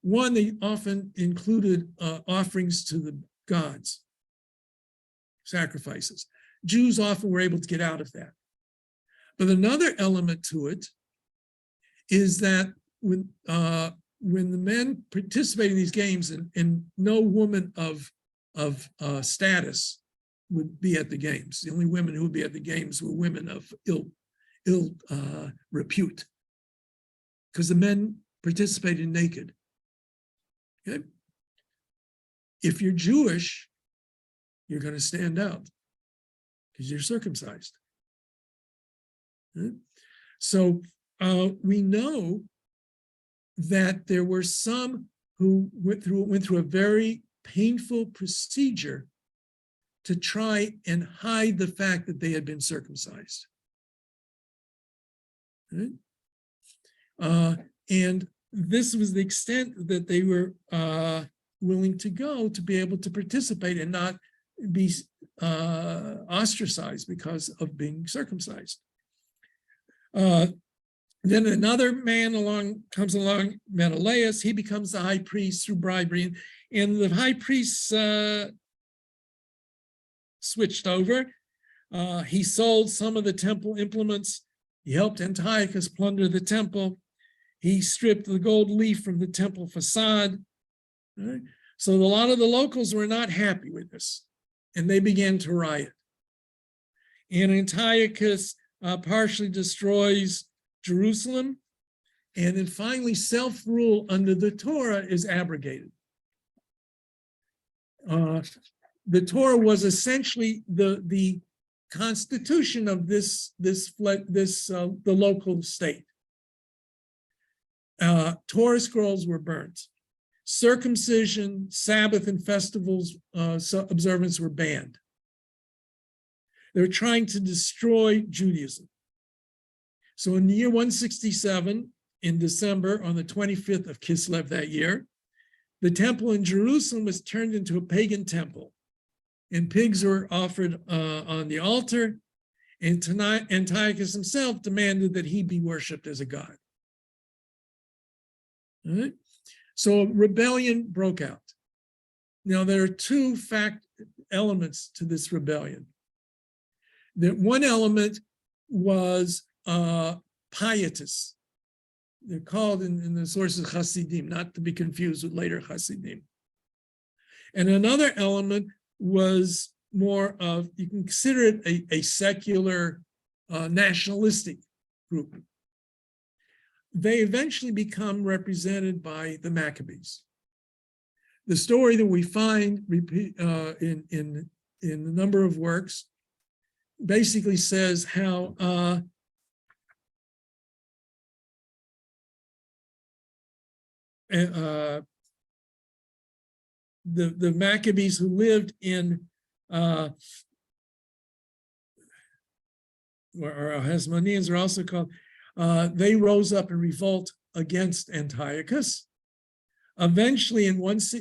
One, they often included offerings to the gods, sacrifices. Jews often were able to get out of that. But another element to it is that when the men participate in these games, and no woman of status would be at the games. The only women who would be at the games were women of ill repute, because the men participated naked. Okay? If you're Jewish, you're going to stand out because you're circumcised. Okay? So we know that there were some who went through a very painful procedure to try and hide the fact that they had been circumcised. Okay? And this was the extent that they were willing to go to be able to participate and not be ostracized because of being circumcised. Then another man comes along, Menelaus. He becomes the high priest through bribery, and the high priest switched over. He sold some of the temple implements. He helped Antiochus plunder the temple. He stripped the gold leaf from the temple facade. Right? So a lot of the locals were not happy with this, and they began to riot. And Antiochus partially destroys Jerusalem, and then finally self-rule under the Torah is abrogated. The Torah was essentially the constitution of the local state. Torah scrolls were burnt. Circumcision, Sabbath, and festivals observance were banned. They were trying to destroy Judaism. So in the year 167, in December, on the 25th of Kislev that year, the temple in Jerusalem was turned into a pagan temple, and pigs were offered on the altar, and Antiochus himself demanded that he be worshipped as a god. All right? So a rebellion broke out. Now, there are two elements to this rebellion. One element was pietous. They're called in the sources Hasidim, not to be confused with later Hasidim. And another element was more of, you can consider it a secular nationalistic group. They eventually become represented by the Maccabees. The story that we find in a number of works basically says how the Maccabees who lived in or Hasmoneans are also called, they rose up in revolt against Antiochus. Eventually,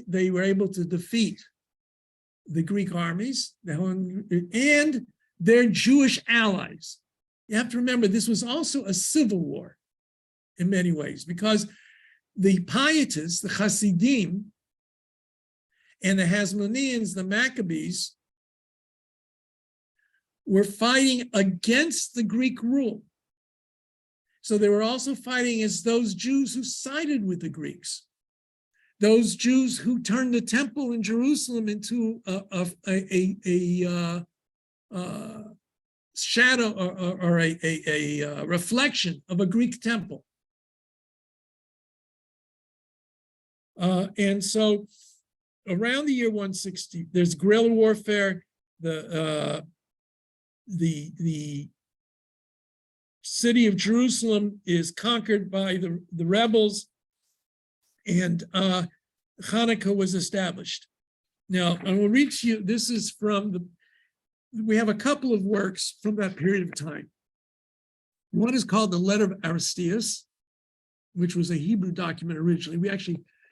they were able to defeat the Greek armies and their Jewish allies. You have to remember, this was also a civil war in many ways, because the pietists, the Hasidim, and the Hasmoneans, the Maccabees, were fighting against the Greek rule. So they were also fighting as those Jews who sided with the Greeks, those Jews who turned the temple in Jerusalem into a shadow or a reflection of a Greek temple. And so around the year 160, there's guerrilla warfare. The city of Jerusalem is conquered by the rebels, and Hanukkah was established. Now, I will read to you, this is from we have a couple of works from that period of time. One is called the Letter of Aristeas, which was a Hebrew document originally.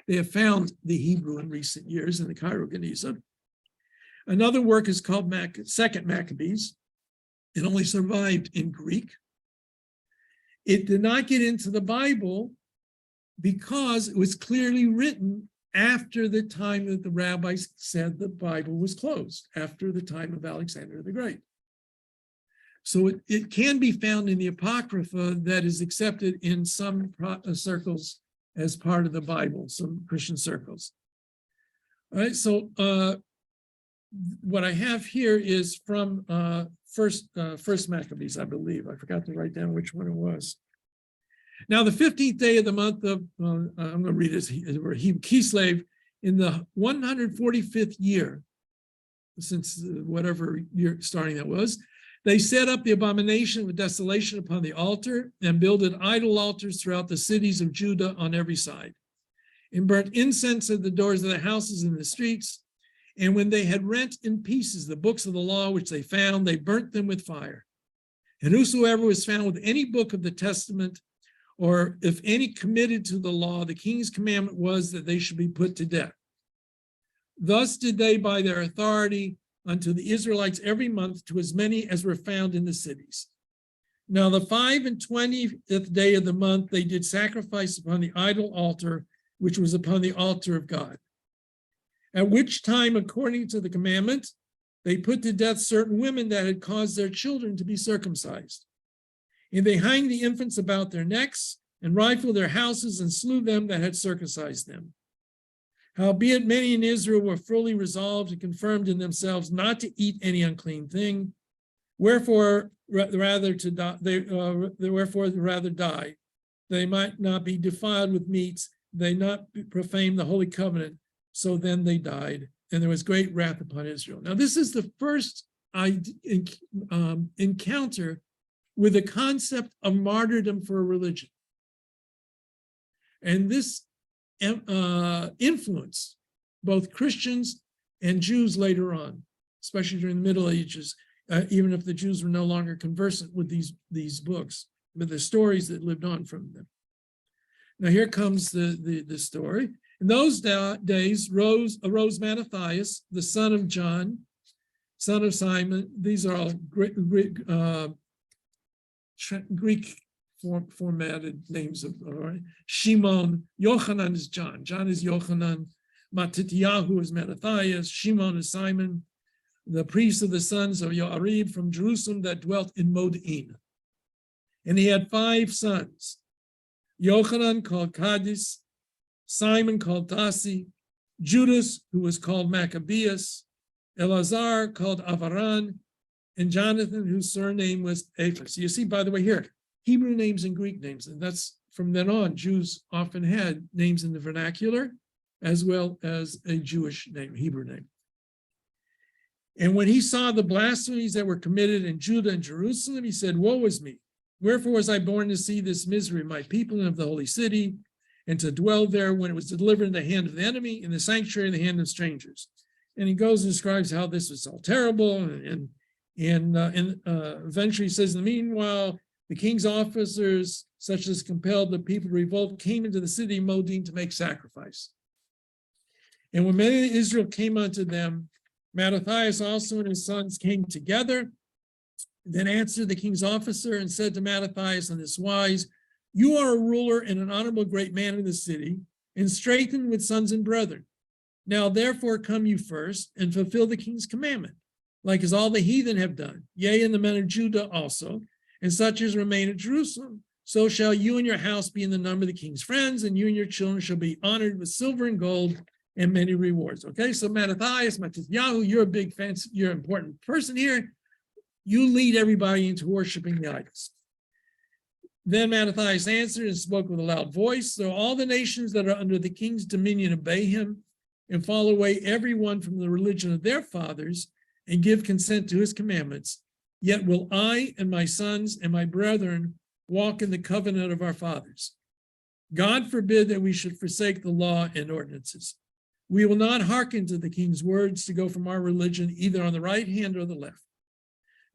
They have found the Hebrew in recent years in the Cairo Geniza. Another work is called Second Maccabees. It only survived in Greek. It did not get into the Bible because it was clearly written after the time that the rabbis said the Bible was closed, after the time of Alexander the Great. So it can be found in the Apocrypha that is accepted in some circles as part of the Bible, some Christian circles. All right, so what I have here is from First Maccabees, I believe. I forgot to write down which one it was. Now, the 15th day of the month of, I'm going to read it, Kislev, in the 145th year, since whatever year starting that was, they set up the abomination of desolation upon the altar and builded idol altars throughout the cities of Judah on every side, and burnt incense at the doors of the houses and the streets. And when they had rent in pieces the books of the law which they found, they burnt them with fire. And whosoever was found with any book of the testament, or if any committed to the law, the king's commandment was that they should be put to death. Thus did they by their authority unto the Israelites every month, to as many as were found in the cities. Now the 25th day of the month they did sacrifice upon the idol altar, which was upon the altar of God. At which time, according to the commandment, they put to death certain women that had caused their children to be circumcised. And they hanged the infants about their necks, and rifled their houses, and slew them that had circumcised them. Howbeit many in Israel were fully resolved and confirmed in themselves not to eat any unclean thing, wherefore rather die, they might not be defiled with meats, they not profane the holy covenant. So then they died, and there was great wrath upon Israel. Now, this is the first encounter with the concept of martyrdom for a religion. And this influenced both Christians and Jews later on, especially during the Middle Ages, even if the Jews were no longer conversant with these books, but the stories that lived on from them. Now here comes the story. In those days arose Mattathias, the son of John, son of Simon. These are all Greek formatted names of, all right. Shimon, Yochanan is John. John is Yochanan. Mattityahu is Mattathias. Shimon is Simon, the priest of the sons of Yoarib from Jerusalem that dwelt in Modin. And he had 5 sons. Yochanan called Cadiz, Simon called Tasi, Judas, who was called Maccabeus, Elazar called Avaran, and Jonathan, whose surname was Ephus. You see, by the way, here, Hebrew names and Greek names, and that's from then on, Jews often had names in the vernacular as well as a Jewish name, Hebrew name. And when he saw the blasphemies that were committed in Judah and Jerusalem, he said, woe is me. Wherefore was I born to see this misery of my people and of the holy city, and to dwell there when it was delivered in the hand of the enemy, in the sanctuary in the hand of strangers. And he goes and describes how this was all terrible, and eventually he says, in the meanwhile, the king's officers, such as compelled the people to revolt, came into the city of Modin to make sacrifice. And when many of Israel came unto them, Mattathias also and his sons came together, then answered the king's officer and said to Mattathias in this wise, you are a ruler and an honorable great man in the city, and straitened with sons and brethren. Now therefore come you first, and fulfill the king's commandment, like as all the heathen have done, yea, and the men of Judah also, and such as remain at Jerusalem. So shall you and your house be in the number of the king's friends, and you and your children shall be honored with silver and gold and many rewards. Okay, so Mattathias, Mattityahu, you're a big fancy, you're an important person here. You lead everybody into worshiping the idols. Then Mattathias answered and spoke with a loud voice. So all the nations that are under the king's dominion obey him and fall away every one from the religion of their fathers and give consent to his commandments. Yet will I and my sons and my brethren walk in the covenant of our fathers. God forbid that we should forsake the law and ordinances. We will not hearken to the king's words to go from our religion either on the right hand or the left.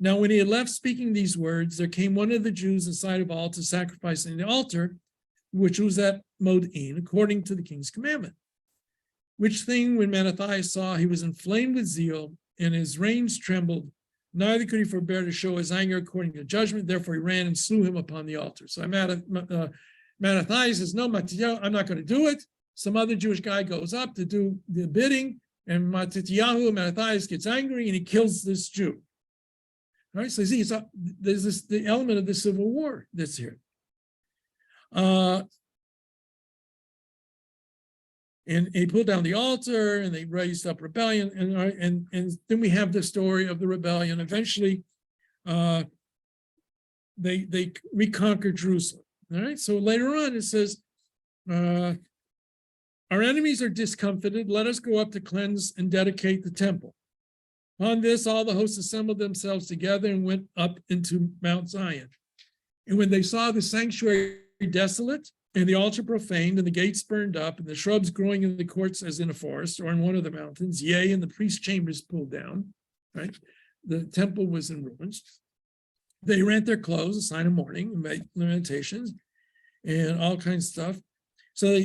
Now, when he had left speaking these words, there came one of the Jews in sight of all to sacrifice on the altar, which was at Modin, according to the king's commandment. Which thing, when Mattathias saw, he was inflamed with zeal, and his reins trembled. Neither could he forbear to show his anger according to judgment. Therefore, he ran and slew him upon the altar. So Mattathias says, no, Mattathias, I'm not going to do it. Some other Jewish guy goes up to do the bidding, and Mattathias gets angry and he kills this Jew. All right, so you see, there's the element of the civil war that's here. And he pulled down the altar, and they raised up rebellion, and then we have the story of the rebellion. Eventually, they reconquered Jerusalem. All right, so later on it says, our enemies are discomfited. Let us go up to cleanse and dedicate the temple. On this, all the hosts assembled themselves together and went up into Mount Zion. And when they saw the sanctuary desolate, and the altar profaned, and the gates burned up, and the shrubs growing in the courts as in a forest or in one of the mountains, yea, and the priest's chambers pulled down, right? The temple was in ruins. They rent their clothes, a sign of mourning, and made lamentations, and all kinds of stuff. So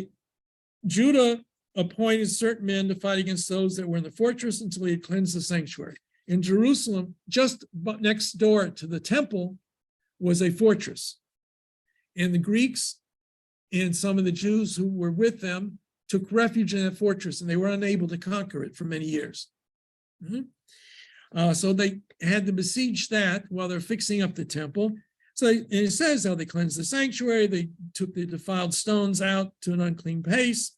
Judah appointed certain men to fight against those that were in the fortress until he had cleansed the sanctuary. In Jerusalem, just next door to the temple, was a fortress. And the Greeks and some of the Jews who were with them took refuge in that fortress, and they were unable to conquer it for many years. So they had to besiege that while they're fixing up the temple. So it says how they cleansed the sanctuary. They took the defiled stones out to an unclean place.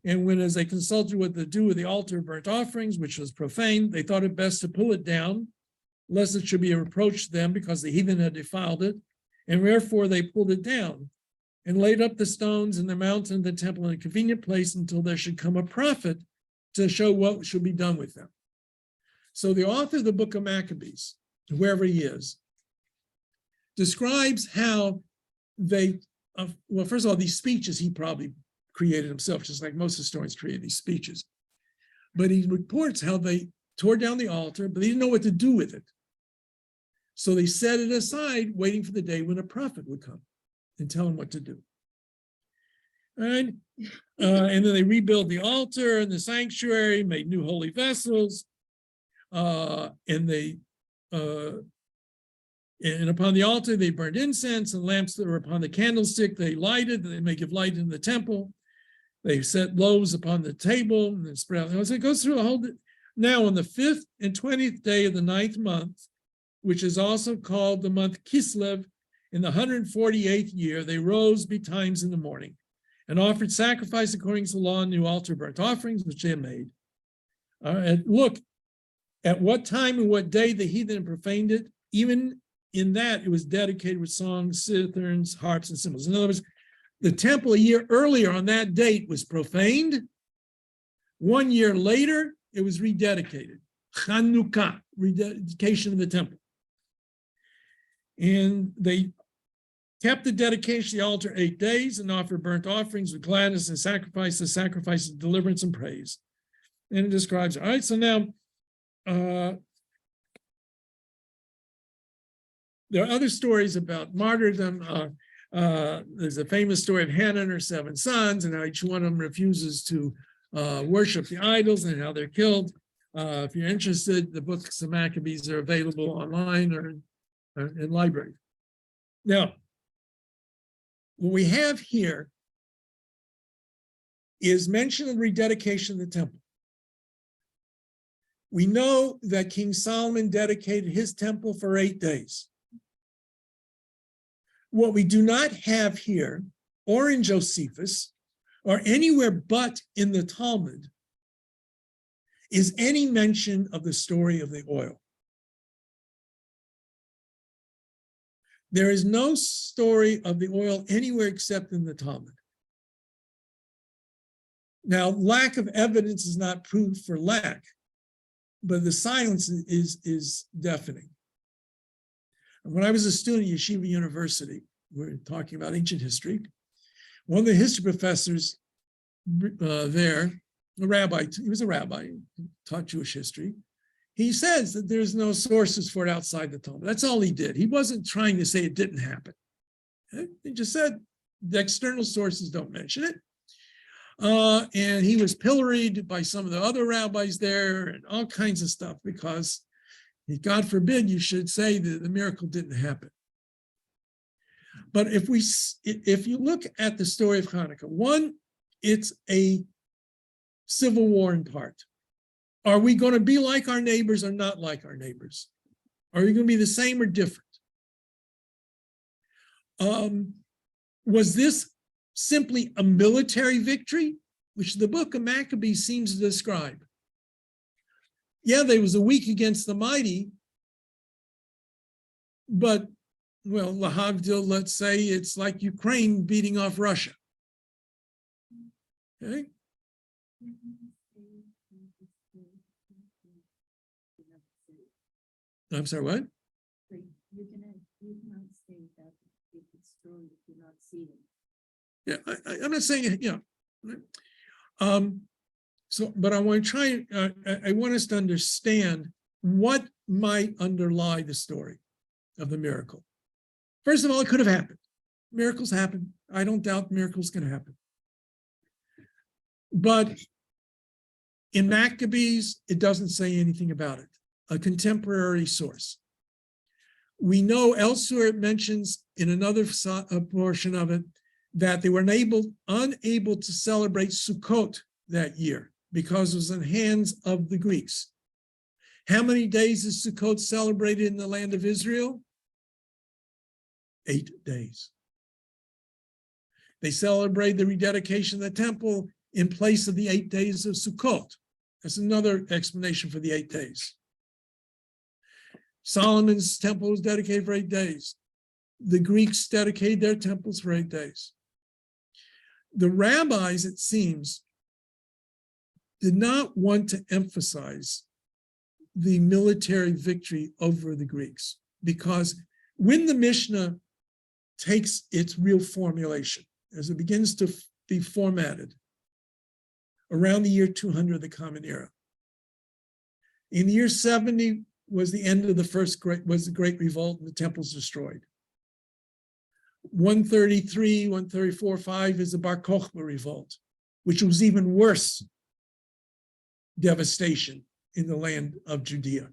And when, as they consulted what to do with the altar of burnt offerings, which was profane, they thought it best to pull it down, lest it should be a reproach to them because the heathen had defiled it. And therefore they pulled it down and laid up the stones in the mountain of the temple in a convenient place until there should come a prophet to show what should be done with them. So the author of the book of Maccabees, whoever he is, describes how they, well, first of all, these speeches he probably created himself, just like most historians create these speeches. But he reports how they tore down the altar, but they didn't know what to do with it. So they set it aside, waiting for the day when a prophet would come and tell them what to do. And then they rebuilt the altar and the sanctuary, made new holy vessels, and upon the altar they burned incense, and lamps that were upon the candlestick they lighted, that they may give light in the temple. They set loaves upon the table and then spread out. So it goes through the whole. Now on the 5th and 20th day of the 9th month, which is also called the month Kislev, in the 148th year, they rose betimes in the morning and offered sacrifice according to the law and new altar burnt offerings, which they had made. And look, at what time and what day the heathen profaned it, even in that it was dedicated with songs, citherns, harps, and cymbals. In other words, the temple a year earlier on that date was profaned. 1 year later, it was rededicated. HANUKKAH, rededication of the temple. And they kept the dedication of the altar 8 days and offered burnt offerings with gladness and sacrifices of deliverance and praise. And it describes, all right, so now there are other stories about martyrdom. There's a famous story of Hannah and her 7 sons, and how each one of them refuses to worship the idols and how they're killed. If you're interested, the books of Maccabees are available online or in library. Now, what we have here is mention of rededication of the temple. We know that King Solomon dedicated his temple for 8 days. What we do not have here, or in Josephus, or anywhere but in the Talmud, is any mention of the story of the oil. There is no story of the oil anywhere except in the Talmud. Now, lack of evidence is not proof for lack, but the silence is deafening. When I was a student at Yeshiva University, we were talking about ancient history. One of the history professors there, a rabbi, he was a rabbi, taught Jewish history. He says that there's no sources for it outside the Talmud. That's all he did. He wasn't trying to say it didn't happen. He just said the external sources don't mention it. And he was pilloried by some of the other rabbis there and all kinds of stuff because, God forbid, you should say that the miracle didn't happen. But if you look at the story of Hanukkah, one, it's a civil war in part. Are we going to be like our neighbors or not like our neighbors? Are we going to be the same or different? Was this simply a military victory, which the book of Maccabees seems to describe? Yeah, they was a weak against the mighty, but, well, lahavdil, let's say it's like Ukraine beating off Russia. Okay? I'm sorry, what? You cannot say that it's true if you're not seeing. Yeah, I'm not saying, so, but I want to try, I want us to understand what might underlie the story of the miracle. First of all, it could have happened. Miracles happen. I don't doubt miracles can happen. But in Maccabees, it doesn't say anything about it. A contemporary source. We know elsewhere it mentions in another portion of it that they were unable to celebrate Sukkot that year because it was in the hands of the Greeks. How many days is Sukkot celebrated in the land of Israel? 8 days. They celebrate the rededication of the temple in place of the 8 days of Sukkot. That's another explanation for the 8 days. Solomon's temple was dedicated for 8 days. The Greeks dedicated their temples for 8 days. The rabbis, it seems, did not want to emphasize the military victory over the Greeks, because when the Mishnah takes its real formulation, as it begins to be formatted around the year 200 of the Common Era, in the year 70 was the end of the Great Revolt, and the temple's destroyed. 133, 134, 5 is the Bar Kokhba revolt, which was even worse devastation in the land of Judea.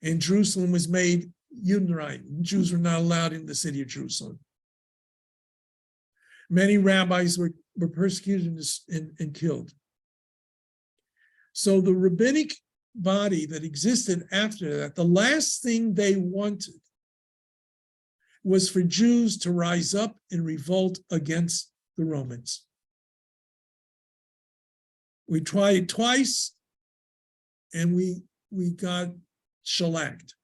And Jerusalem was made Judenrein. Jews were not allowed in the city of Jerusalem. Many rabbis were persecuted and killed. So the rabbinic body that existed after that, the last thing they wanted was for Jews to rise up and revolt against the Romans. We tried it twice, and we got shellacked.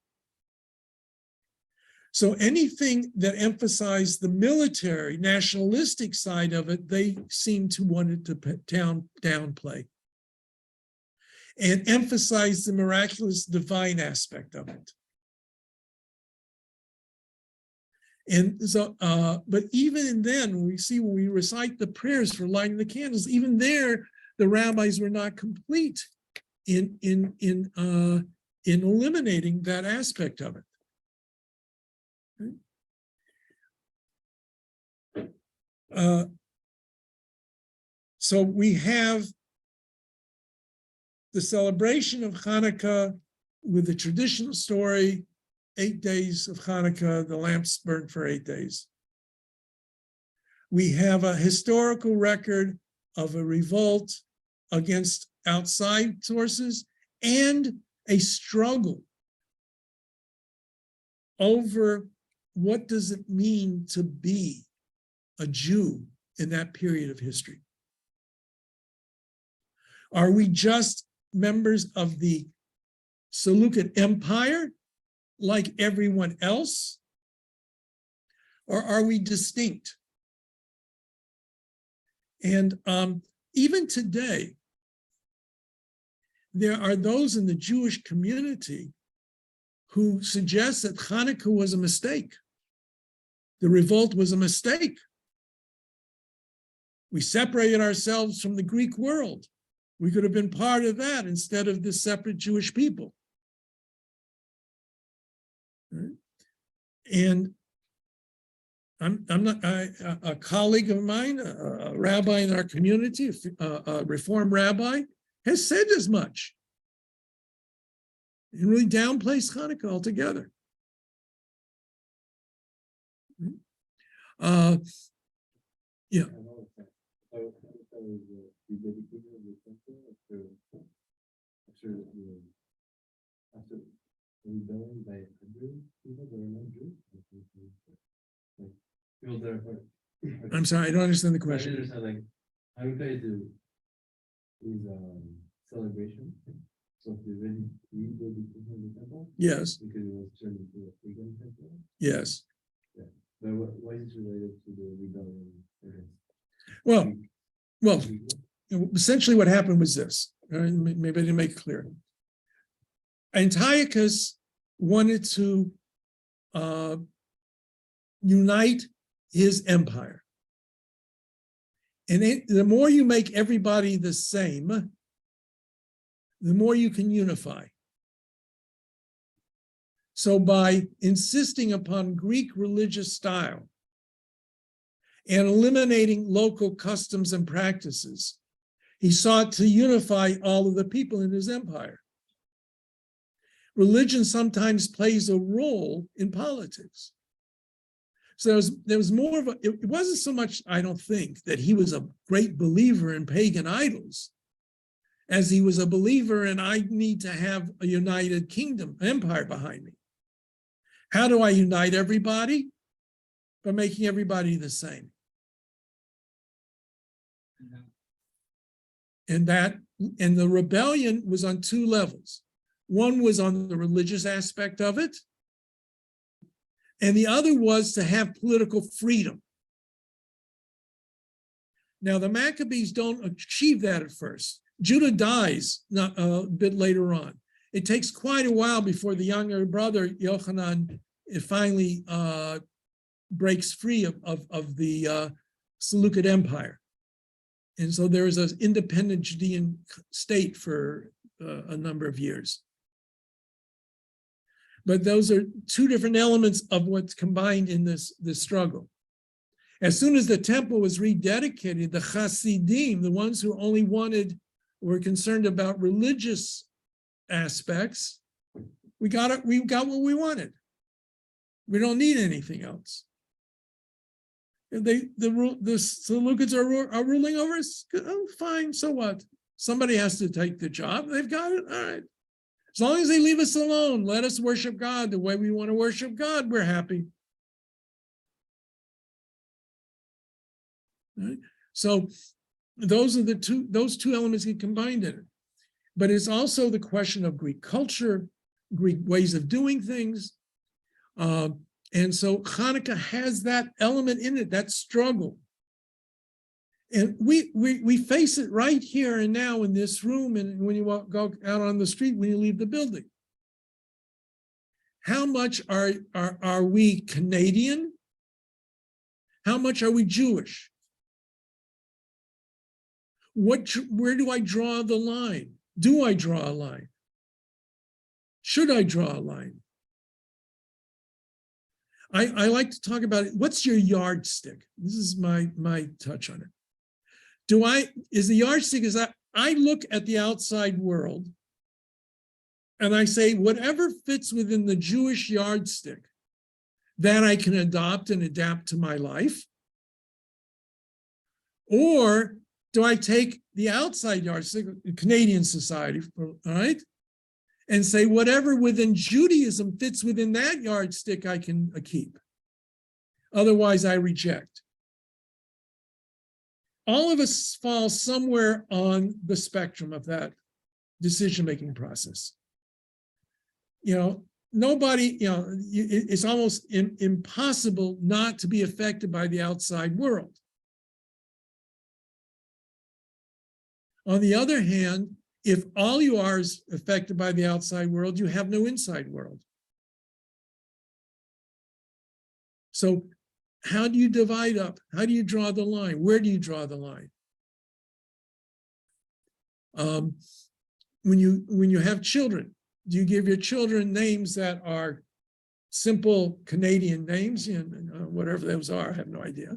So anything that emphasized the military, nationalistic side of it, they seemed to want it to downplay and emphasize the miraculous divine aspect of it. And so, but even then, when we recite the prayers for lighting the candles, even there, the rabbis were not complete in eliminating that aspect of it. So we have the celebration of Hanukkah with the traditional story, 8 days of Hanukkah, the lamps burnt for 8 days. We have a historical record of a revolt against outside sources and a struggle over what does it mean to be a Jew in that period of history. Are we just members of the Seleucid Empire like everyone else? Or are we distinct? And even today, there are those in the Jewish community who suggest that Hanukkah was a mistake. The revolt was a mistake. We separated ourselves from the Greek world. We could have been part of that instead of the separate Jewish people. Right? And I'm not, a colleague of mine, a rabbi in our community, a Reform rabbi, has said as much. He really downplays Hanukkah altogether. Yeah. I'm sorry, I don't understand the question. Like Hanukkah is celebration. So they really rededication of the temple Yes, because it was turned into a pagan temple. yes. But why is it related to the rebellion? Well, essentially what happened was this. Maybe I didn't make it clear. Antiochus wanted to unite his empire. And the more you make everybody the same, the more you can unify. So by insisting upon Greek religious style and eliminating local customs and practices, he sought to unify all of the people in his empire. Religion sometimes plays a role in politics. So there was more of it wasn't so much, I don't think, that he was a great believer in pagan idols, as he was a believer in I need to have a united kingdom, empire behind me. How do I unite everybody? By making everybody the same. And the rebellion was on two levels. One was on the religious aspect of it, and the other was to have political freedom. Now, the Maccabees don't achieve that at first. Judah dies a bit later on. It takes quite a while before the younger brother, Yochanan, finally breaks free of the Seleucid Empire. And so there is an independent Judean state for a number of years. But those are two different elements of what's combined in this struggle. As soon as the temple was rededicated, the Hasidim, the ones who only were concerned about religious aspects, we got what we wanted. We don't need anything else. The Seleucids are ruling over us. Oh, fine, so what? Somebody has to take the job. They've got it. All right. As long as they leave us alone, let us worship God the way we want to worship God, we're happy. Right? So those are those two elements get combined in it. But it's also the question of Greek culture, Greek ways of doing things. And so Hanukkah has that element in it, that struggle. And we face it right here and now in this room, and when you go out on the street, when you leave the building. How much are we Canadian? How much are we Jewish? Where do I draw the line? Do I draw a line? Should I draw a line? I like to talk about it. What's your yardstick? This is my touch on it. Is the yardstick is that I look at the outside world and I say, whatever fits within the Jewish yardstick, that I can adopt and adapt to my life? Or do I take the outside yardstick, Canadian society, all right, and say whatever within Judaism fits within that yardstick I can keep. Otherwise, I reject. All of us fall somewhere on the spectrum of that decision-making process. Nobody, it's almost impossible not to be affected by the outside world. On the other hand, if all you are is affected by the outside world, you have no inside world. So how do you divide up? How do you draw the line? Where do you draw the line? When you have children, do you give your children names that are simple Canadian names, whatever those are, I have no idea.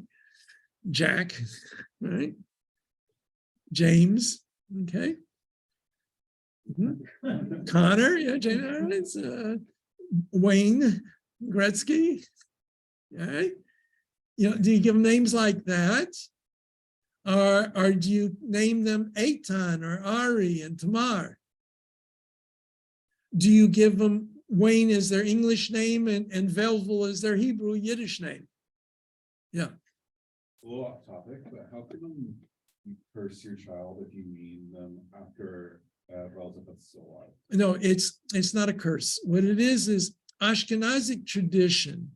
Jack, right? James, okay. Connor, yeah, James, Wayne Gretzky, right? Do you give them names like that? Or do you name them Eitan or Ari and Tamar? Do you give them Wayne as their English name and Velvel as their Hebrew Yiddish name? Yeah. A little off topic, but how can you curse your child if you name them after a relative that's still alive? No, it's not a curse. What it is Ashkenazic tradition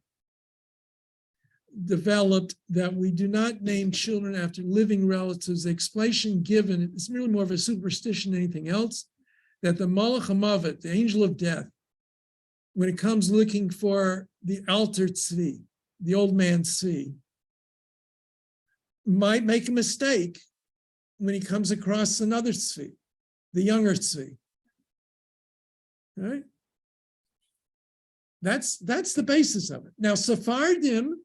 developed that we do not name children after living relatives. The explanation given, it's really more of a superstition than anything else, that the Malach HaMavet, the angel of death, when it comes looking for the alter tzvi, the old man tzvi, might make a mistake when he comes across another tzvi, the younger tzvi. Right? That's the basis of it. Now, Sephardim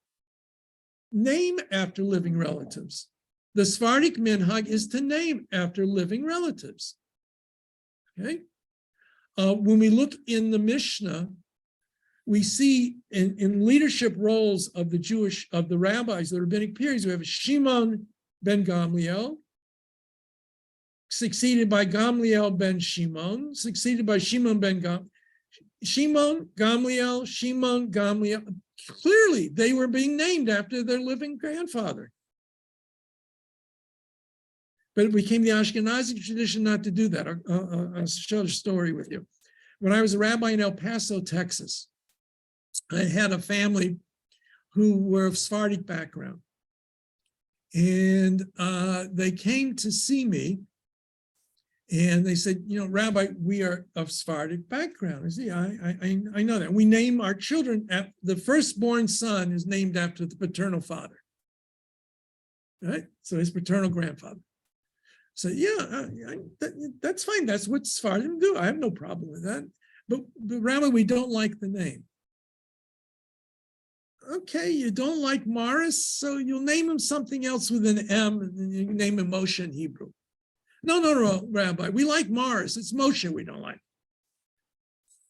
name after living relatives. The Sephardic minhag is to name after living relatives. Okay. When we look in the Mishnah, we see in leadership roles of the rabbis, the rabbinic periods, we have Shimon ben Gamliel, succeeded by Gamliel ben Shimon, succeeded by Shimon ben Gamliel. Shimon, Gamliel. Clearly, they were being named after their living grandfather. But it became the Ashkenazi tradition not to do that. I'll share a story with you. When I was a rabbi in El Paso, Texas, I had a family who were of Sephardic background. And they came to see me. And they said, Rabbi, we are of Sephardic background. I said, I know that. We name our children, the firstborn son is named after the paternal father. Right? So his paternal grandfather. So that's fine. That's what Sephardim do. I have no problem with that. But Rabbi, we don't like the name. Okay, you don't like Morris, so you'll name him something else with an M, and then you name him Moshe in Hebrew. No, Rabbi, we like Morris. It's Moshe we don't like.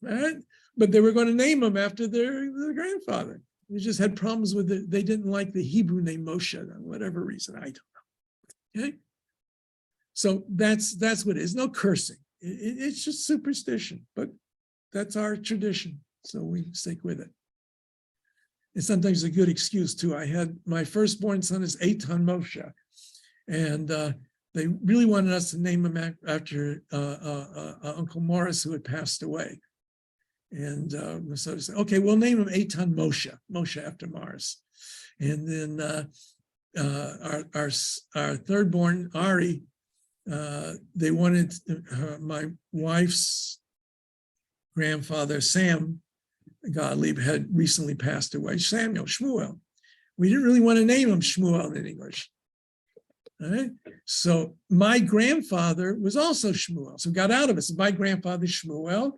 Right? But they were going to name him after their grandfather. They just had problems with it. They didn't like the Hebrew name Moshe, for whatever reason. I don't know. Okay? So that's what it is. No cursing. It's just superstition, but that's our tradition. So we stick with it. And sometimes a good excuse too. I had my firstborn son is Eitan Moshe, and they really wanted us to name him after Uncle Morris, who had passed away. And so I said, okay, we'll name him Eitan Moshe after Morris. And then our third born, Ari, they wanted my wife's grandfather, Sam Gottlieb, had recently passed away, Shmuel. We didn't really want to name him Shmuel in English. All right. So my grandfather was also Shmuel. So got out of it. So my grandfather Shmuel.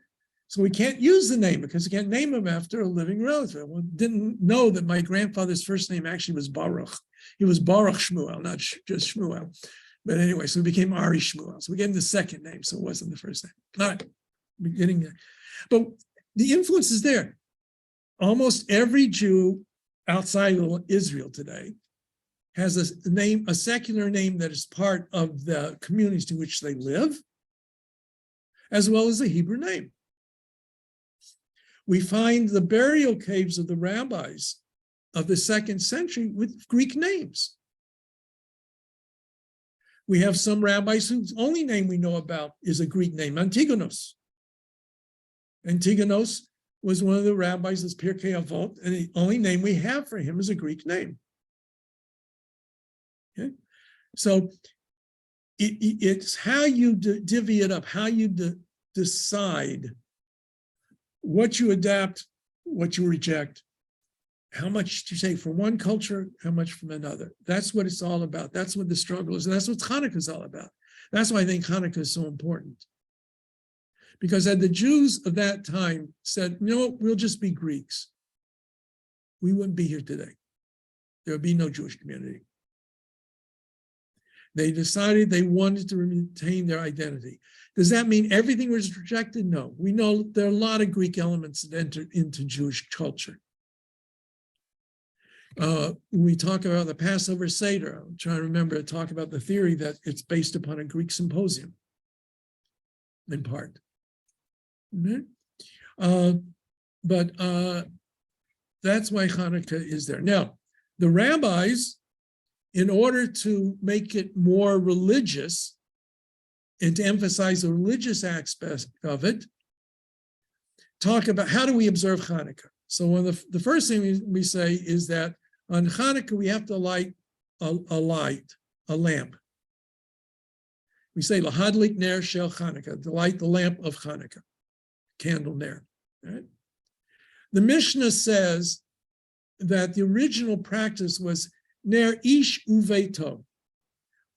So we can't use the name because we can't name him after a living relative. We didn't know that my grandfather's first name actually was Baruch. He was Baruch Shmuel, not just Shmuel. But anyway, so it became Ari Shmuel. So we gave him the second name, so it wasn't the first name. All right, beginning there. But the influence is there. Almost every Jew outside of Israel today has a name, a secular name that is part of the communities in which they live, as well as a Hebrew name. We find the burial caves of the rabbis of the 2nd century with Greek names. We have some rabbis whose only name we know about is a Greek name, Antigonus. Antigonus was one of the rabbis of Pirkei Avot, and the only name we have for him is a Greek name. Okay, so it's how you divvy it up, how you decide what you adapt, what you reject, how much to take from one culture, how much from another. That's what it's all about. That's what the struggle is. And that's what Hanukkah is all about. That's why I think Hanukkah is so important. Because had the Jews of that time said, we'll just be Greeks. we wouldn't be here today. There would be no Jewish community. They decided they wanted to retain their identity. Does that mean everything was rejected? No. We know there are a lot of Greek elements that entered into Jewish culture. When we talk about the Passover Seder, I'm trying to remember to talk about the theory that it's based upon a Greek symposium, in part. But that's why Hanukkah is there. Now, the rabbis, in order to make it more religious and to emphasize the religious aspect of it, talk about how do we observe Hanukkah. So one of the first thing we say is that on Hanukkah, we have to light a lamp. We say, Lahadlik ner shel Hanukkah, to light the lamp of Hanukkah, candle ner. Right? The Mishnah says that the original practice was ner ish uveto.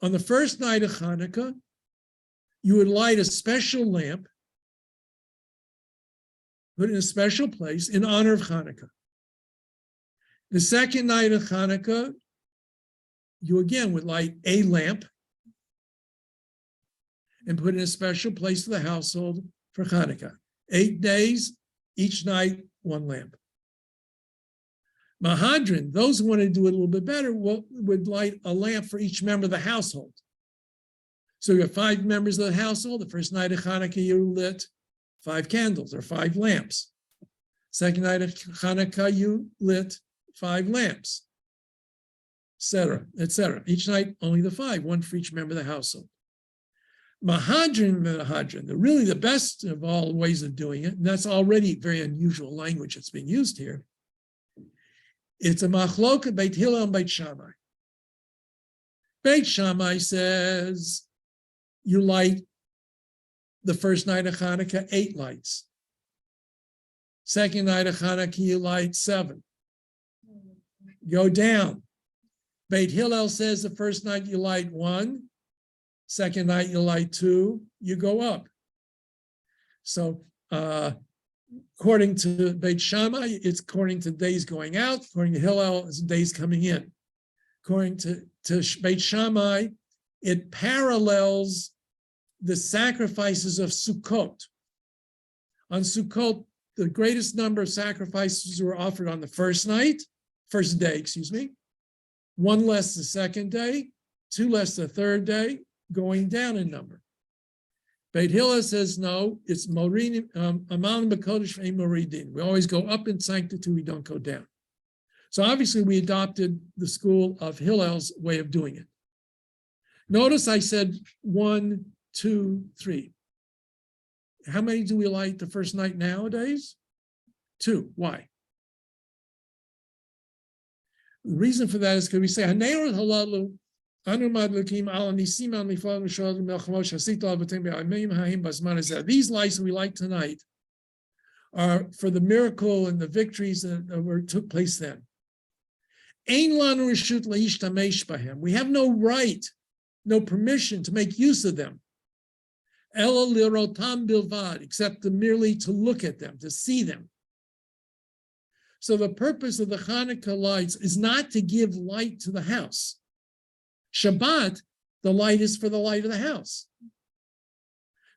On the first night of Hanukkah, you would light a special lamp, put it in a special place in honor of Hanukkah. The second night of Hanukkah, you again would light a lamp and put it in a special place of the household for Hanukkah. 8 days, each night, one lamp. Mahadran, those who want to do it a little bit better, would light a lamp for each member of the household. So you have 5 members of the household. The first night of Hanukkah, you lit 5 candles or 5 lamps. Second night of Hanukkah, you lit 5 lamps, etc., etc. Each night, only the 5, one for each member of the household. Mahadran, really the best of all ways of doing it, and that's already very unusual language that's being used here. It's a machloka Beit Hillel and Beit Shammai. Beit Shammai says you light the first night of Hanukkah 8 lights. Second night of Hanukkah you light 7. Go down. Beit Hillel says the first night you light 1. Second night you light 2, you go up. So according to Beit Shammai, it's according to days going out. According to Hillel, it's days coming in. According to Beit Shammai, it parallels the sacrifices of Sukkot. On Sukkot, the greatest number of sacrifices were offered on the first day, 1 less the second day, 2 less the third day, going down in number. Beit Hillel says no, it's Moridin, Amal B'Kodesh Ve'im Moridin. We always go up in sanctity, we don't go down. So obviously we adopted the school of Hillel's way of doing it. Notice I said 1, 2, 3. How many do we light the first night nowadays? 2. Why? The reason for that is because we say, Haneirut halalu anu madlukim ala nisim al nifal mishal melchamos hasit al v'tem be'aymeim ha'im basman hazeh. These lights we light tonight are for the miracle and the victories that took place then. Ein lanu reshut leishtamesh bahem. We have no right, no permission to make use of them. Ela lirotam bilvad, except merely to look at them, to see them. So the purpose of the Hanukkah lights is not to give light to the house. Shabbat, the light is for the light of the house.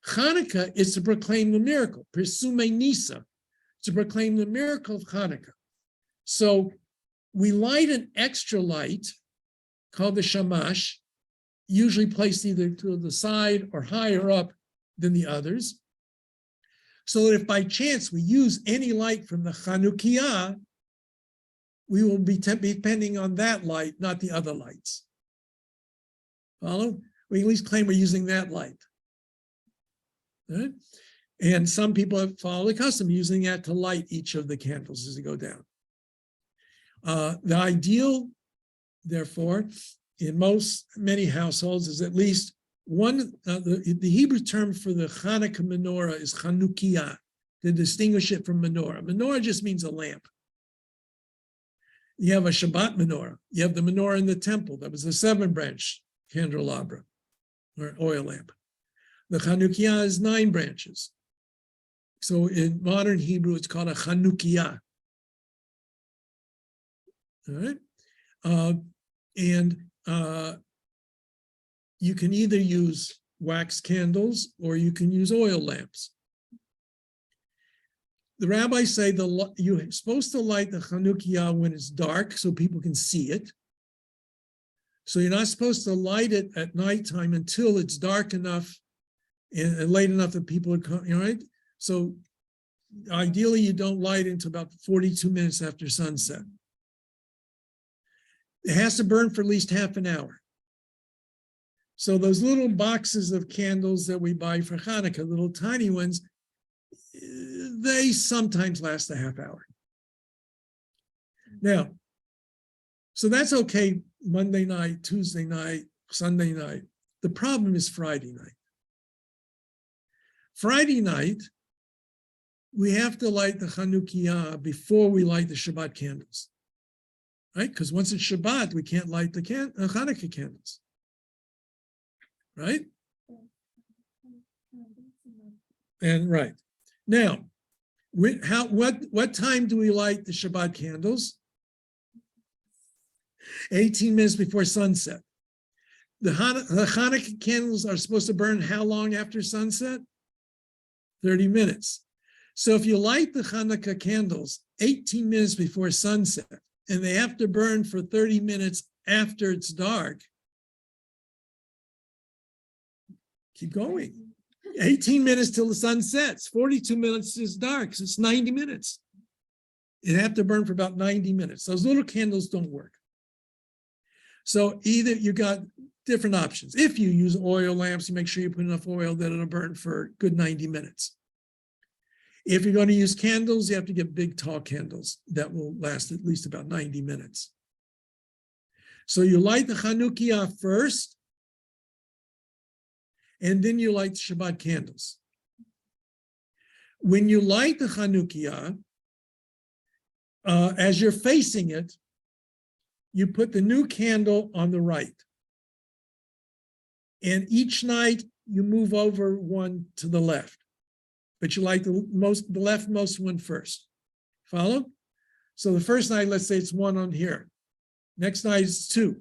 Hanukkah is to proclaim the miracle, Persume Nisa, to proclaim the miracle of Hanukkah. So we light an extra light called the shamash, usually placed either to the side or higher up than the others, so that if by chance we use any light from the Chanukkah, we will be depending on that light, not the other lights. Follow? We at least claim we're using that light. Right? And some people have followed the custom, using that to light each of the candles as they go down. The ideal, therefore, in many households is at least one, the Hebrew term for the Hanukkah menorah is Chanukkah, to distinguish it from menorah. Menorah just means a lamp. You have a Shabbat menorah. You have the menorah in the temple. That was a 7-branch candelabra or oil lamp. The Chanukkah is 9 branches. So in modern Hebrew, it's called a Chanukkah. All right. And you can either use wax candles or you can use oil lamps. The rabbis say you're supposed to light the Chanukiah when it's dark so people can see it. So you're not supposed to light it at nighttime until it's dark enough and late enough that people are coming, right? So ideally, you don't light it until about 42 minutes after sunset. It has to burn for at least half an hour. So those little boxes of candles that we buy for Hanukkah, little tiny ones, they sometimes last a half hour. Now, so that's okay Monday night, Tuesday night, Sunday night. The problem is Friday night. Friday night, we have to light the Chanukiah before we light the Shabbat candles, right? Because once it's Shabbat, we can't light the Hanukkah candles, right? And right now, what time do we light the Shabbat candles? 18 minutes before sunset. The Hanukkah candles are supposed to burn how long after sunset? 30 minutes. So if you light the Hanukkah candles 18 minutes before sunset, and they have to burn for 30 minutes after it's dark, keep going. 18 minutes till the sun sets, 42 minutes is dark, so it's 90 minutes. It have to burn for about 90 minutes. Those little candles don't work. So either you got different options. If you use oil lamps, you make sure you put enough oil that it'll burn for a good 90 minutes. If you're going to use candles, you have to get big, tall candles that will last at least about 90 minutes. So you light the Chanukiah first, and then you light the Shabbat candles. When you light the Chanukiah, as you're facing it, you put the new candle on the right. And each night you move over one to the left, but you light the leftmost one first. Follow? So the first night, let's say it's one on here. Next night is 2,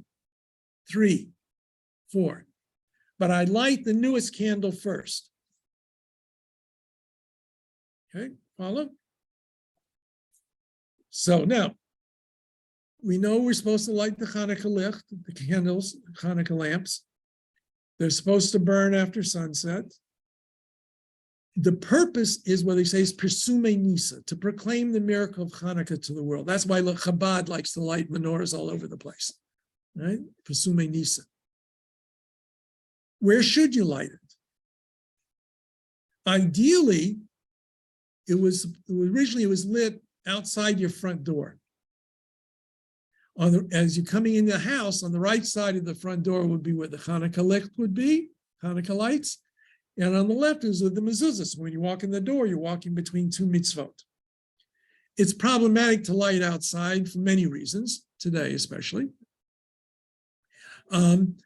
3, 4. But I light the newest candle first. Okay, follow? So now, we know we're supposed to light the Hanukkah licht, the candles, Hanukkah lamps. They're supposed to burn after sunset. The purpose is what they say is Persume Nisa, to proclaim the miracle of Hanukkah to the world. That's why Chabad likes to light menorahs all over the place, right? Persume Nisa. Where should you light it? Ideally, originally it was lit outside your front door. As you're coming in the house, on the right side of the front door would be where the Hanukkah licht would be, Hanukkah lights, and on the left is the mezuzah. So when you walk in the door, you're walking between 2 mitzvot. It's problematic to light outside for many reasons, today especially.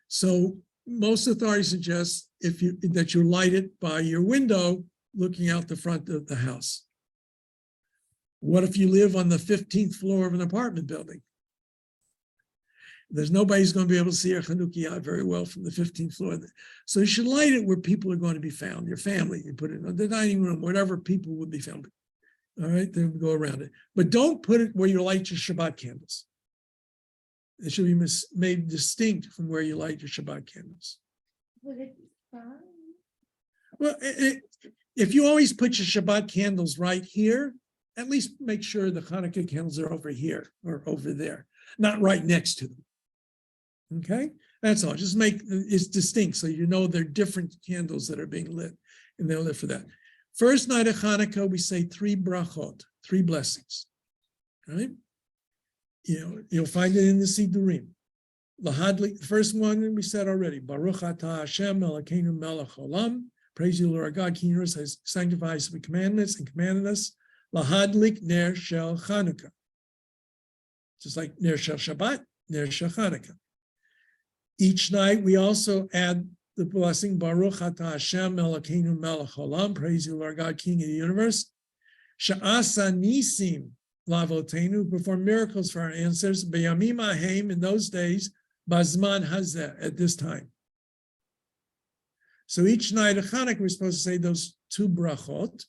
So most authorities suggest that you light it by your window looking out the front of the house. What if you live on the 15th floor of an apartment building? There's nobody's going to be able to see your Chanukiah very well from the 15th floor. So you should light it where people are going to be found, your family. You put it in the dining room, wherever people would be found. All right, then we go around it. But don't put it where you light your Shabbat candles. It should be made distinct from where you light your Shabbat candles. Would it be fine? Well, if you always put your Shabbat candles right here, at least make sure the Hanukkah candles are over here or over there, not right next to them. Okay, that's all. Just make it's distinct so you know they're different candles that are being lit, and they'll lit for that. First night of Hanukkah, we say 3 brachot, 3 blessings. Right? You'll find it in the Sidurim. Lahadlik, the first one we said already. Baruch atah Hashem Elokeinu melech olam. Praise you, Lord God, King yours has sanctified us with commandments and commanded us. Lahadlik ner shel Chanukah. Just like ner shel Shabbat, ner shel Chanukah. Each night we also add the blessing Baruch atah Hashem Elokeinu melech olam. Praise you, Lord God, King of the universe. Sha'asa nisim lavotenu, performed miracles for our ancestors, b'yamim ahem, in those days, bazman hazeh, at this time. So each night of Hanukkah, we're supposed to say those two brachot.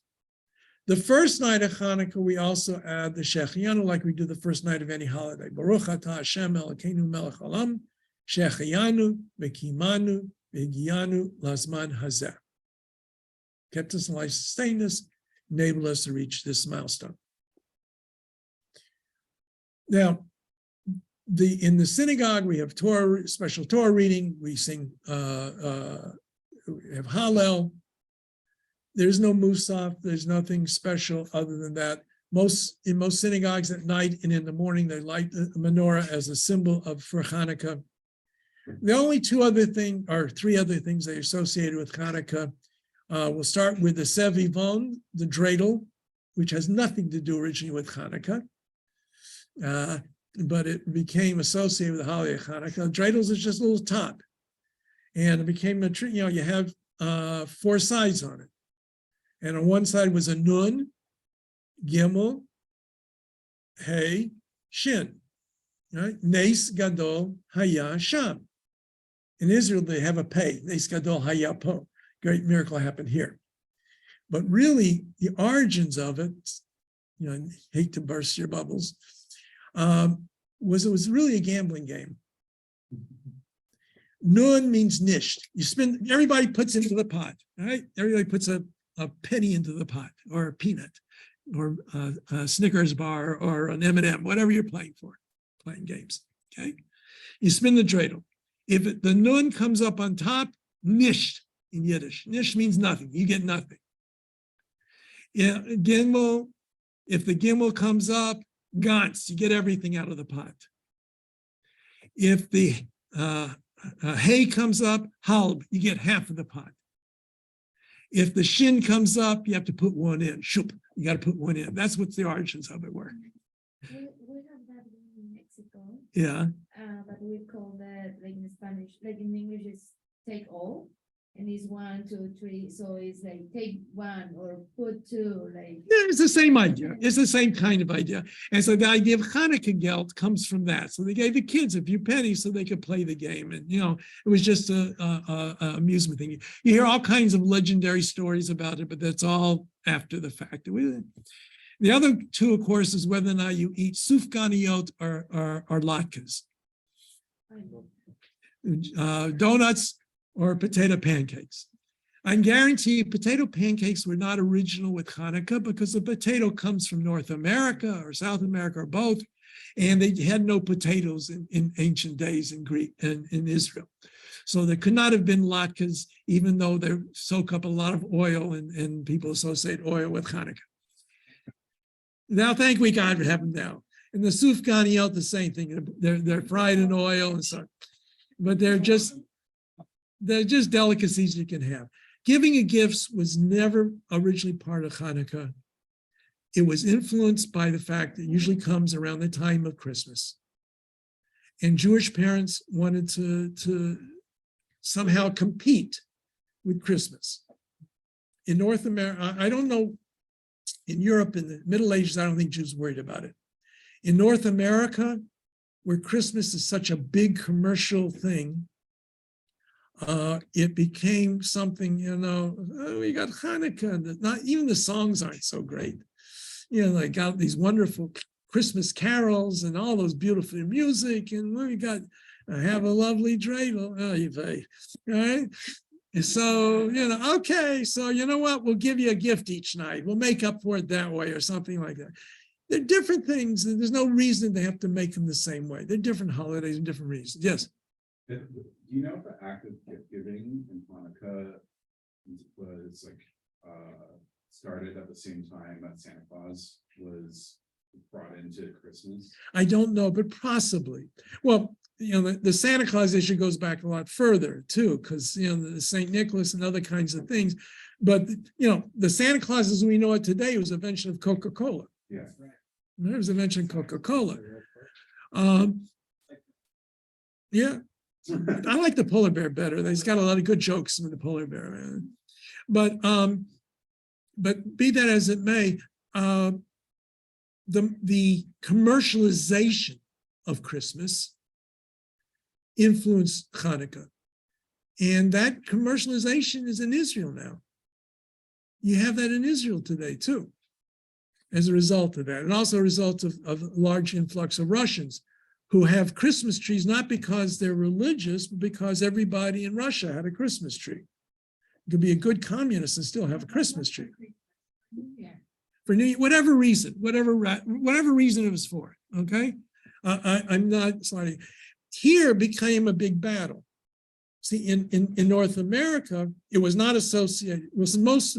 The first night of Hanukkah, we also add the Shechianu, like we do the first night of any holiday. Baruch atah Hashem Elokeinu melech haolam, Shechianu, v'kimanu, v'higianu, lazman hazeh. Kept us in life, sustained us, enabled us to reach this milestone. Now, in the synagogue, we have Torah, special Torah reading. We sing, we have Hallel. There's no Musaf. There's nothing special other than that. In most synagogues at night and in the morning, they light the menorah as a symbol for Hanukkah. The only three other things they associated with Hanukkah. We'll start with the Sevivon, the dreidel, which has nothing to do originally with Hanukkah, but it became associated with the holiday of Hanukkah. Dreidels is just a little top, and it became a tree. You have 4 sides on it, and on one side was a nun, gimel, hey, shin, right? Nes gadol haya sham. In Israel, they have a pei, nes gadol haya po. Great miracle happened here. But really, the origins of it, I hate to burst your bubbles, it was really a gambling game. Nun means nisht. Everybody puts into the pot, right? Everybody puts a penny into the pot, or a peanut, or a Snickers bar, or an M&M, whatever you're playing games, okay? You spin the dreidel. If the nun comes up on top, nisht. In Yiddish, nish means nothing. You get nothing. Yeah, gimel. If the gimel comes up, gantz. You get everything out of the pot. If the hay comes up, halb. You get half of the pot. If the shin comes up, you have to put one in. Shup. You got to put one in. That's what the origins of it were. We have that in Mexico. Yeah. But we call that, like in Spanish, like in English, it's take all. And it's 1, 2, 3. So it's like take 1 or put 2. Like Yeah, it's the same idea. It's the same kind of idea. And so the idea of Hanukkah geld comes from that. So they gave the kids a few pennies so they could play the game. And, it was just a amusement thing. You hear all kinds of legendary stories about it, but that's all after the fact. The other two, of course, is whether or not you eat sufganiyot or latkes. Donuts or potato pancakes. I can guarantee you potato pancakes were not original with Hanukkah because the potato comes from North America or South America or both, and they had no potatoes in ancient days in Greek and in Israel. So there could not have been latkes, even though they soak up a lot of oil and people associate oil with Hanukkah. Now, thank we God for having them now. And the sufganiyot, the same thing. They're fried in oil and so, but they're just delicacies you can have. Giving of gifts was never originally part of Hanukkah. It was influenced by the fact that it usually comes around the time of Christmas. And Jewish parents wanted to somehow compete with Christmas. In North America, I don't know, in Europe, in the Middle Ages, I don't think Jews worried about it. In North America, where Christmas is such a big commercial thing, it became something, we got Hanukkah, and not even the songs aren't so great. They got these wonderful Christmas carols and all those beautiful music, and we got have a lovely dreidel, right? And so, okay, so you know what? We'll give you a gift each night. We'll make up for it that way or something like that. They're different things, and there's no reason they have to make them the same way. They're different holidays and different reasons. Yes. Do you know if the act of gift giving in Hanukkah was started at the same time that Santa Claus was brought into Christmas? I don't know, but possibly. Well, the Santa Claus issue goes back a lot further too, because the St. Nicholas and other kinds of things. But the Santa Claus as we know it today was a invention of Coca-Cola. Yeah. It was an invention of Coca-Cola. Yeah. I like the polar bear better. He's got a lot of good jokes in the polar bear, man. But be that as it may, the commercialization of Christmas influenced Hanukkah. And that commercialization is in Israel now. You have that in Israel today, too, as a result of that. And also a result of a large influx of Russians who have Christmas trees, not because they're religious, but because everybody in Russia had a Christmas tree. You could be a good communist and still have a Christmas tree. Yeah. For whatever reason it was for, okay? I'm not sorry. Here became a big battle. See, in North America, it was not associated, most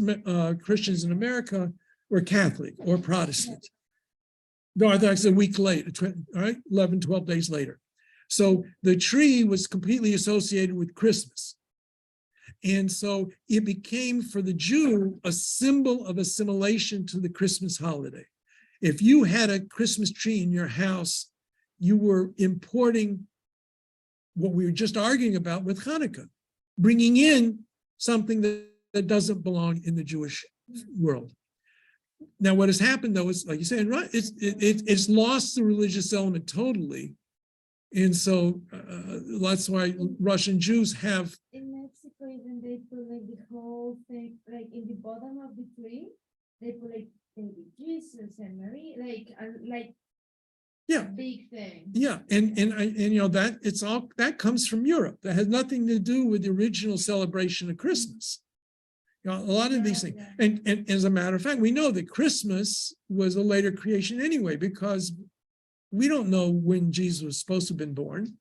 Christians in America were Catholic or Protestant. The Orthodox a week later, all right, 11, 12 days later. So the tree was completely associated with Christmas. And so it became for the Jew a symbol of assimilation to the Christmas holiday. If you had a Christmas tree in your house, you were importing what we were just arguing about with Hanukkah, bringing in something that doesn't belong in the Jewish world. Now, what has happened, though, is, like you said, right, it's lost the religious element totally. And so that's why Russian Jews have. In Mexico, even they put like the whole thing, like in the bottom of the tree, they put like baby Jesus and Mary, like Yeah. big thing. Yeah, and you know that it's all that comes from Europe. That has nothing to do with the original celebration of Christmas. You know, a lot of these things, and as a matter of fact, we know that Christmas was a later creation anyway, because we don't know when Jesus was supposed to have been born.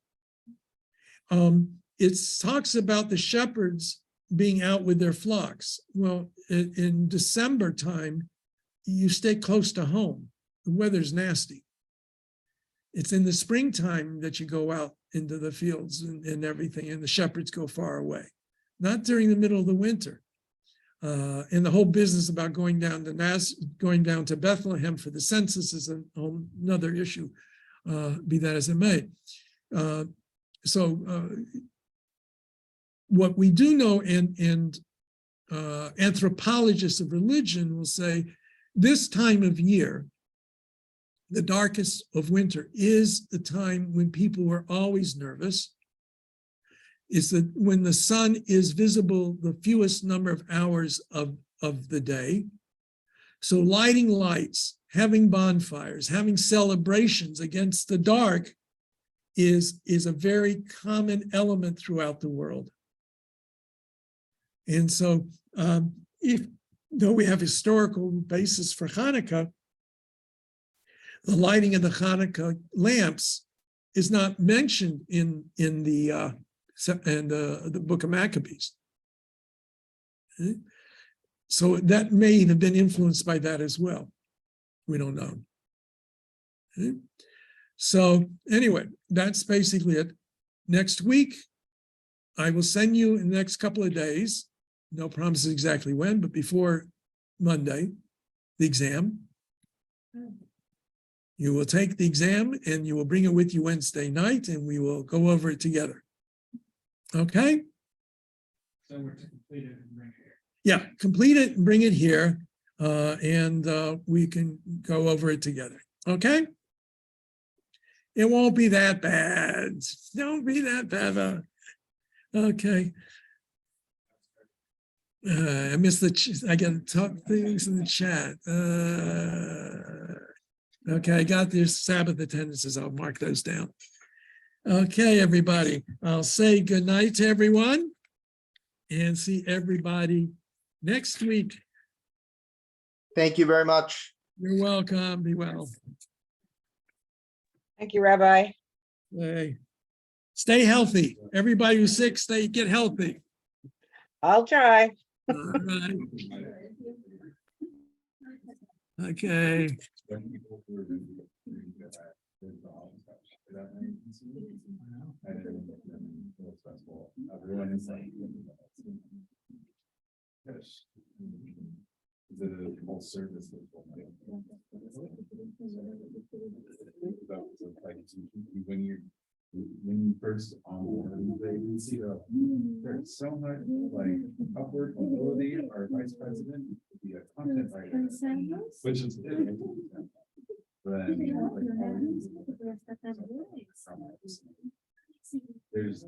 It talks about the shepherds being out with their flocks. Well, in December time, you stay close to home. The weather's nasty. It's in the springtime that you go out into the fields and everything, and the shepherds go far away, not during the middle of the winter. And the whole business about going down to Bethlehem for the census is another issue, be that as it may. What we do know, and anthropologists of religion will say, this time of year, the darkest of winter, is the time when people were always nervous. It's when the sun is visible the fewest number of hours of the day. So lighting lights, having bonfires, having celebrations against the dark is a very common element throughout the world. And so though we have historical basis for Hanukkah, the lighting of the Hanukkah lamps is not mentioned in the book of Maccabees. Okay? So that may have been influenced by that as well. We don't know. Okay? So anyway, that's basically it. Next week, I will send you in the next couple of days, no promises exactly when, but before Monday, the exam. You will take the exam and you will bring it with you Wednesday night, and we will go over it together. Okay? So we're to complete it and bring it here. Yeah, complete it and bring it here, and we can go over it together. Okay? It won't be that bad. Don't be that bad. Okay. I missed I got top things in the chat. Okay, I got these Sabbath attendances. I'll mark those down. Okay, everybody. I'll say good night to everyone and see everybody next week. Thank you very much. You're welcome. Be well. Thank you, Rabbi. Hey. Stay healthy. Everybody who's sick, get healthy. I'll try. All right. Okay. Everyone is like, yes. Is it a whole service? When you first onboard, they didn't see there's so much like upward mobility. Our vice president would be a content writer, which is But then, like, there's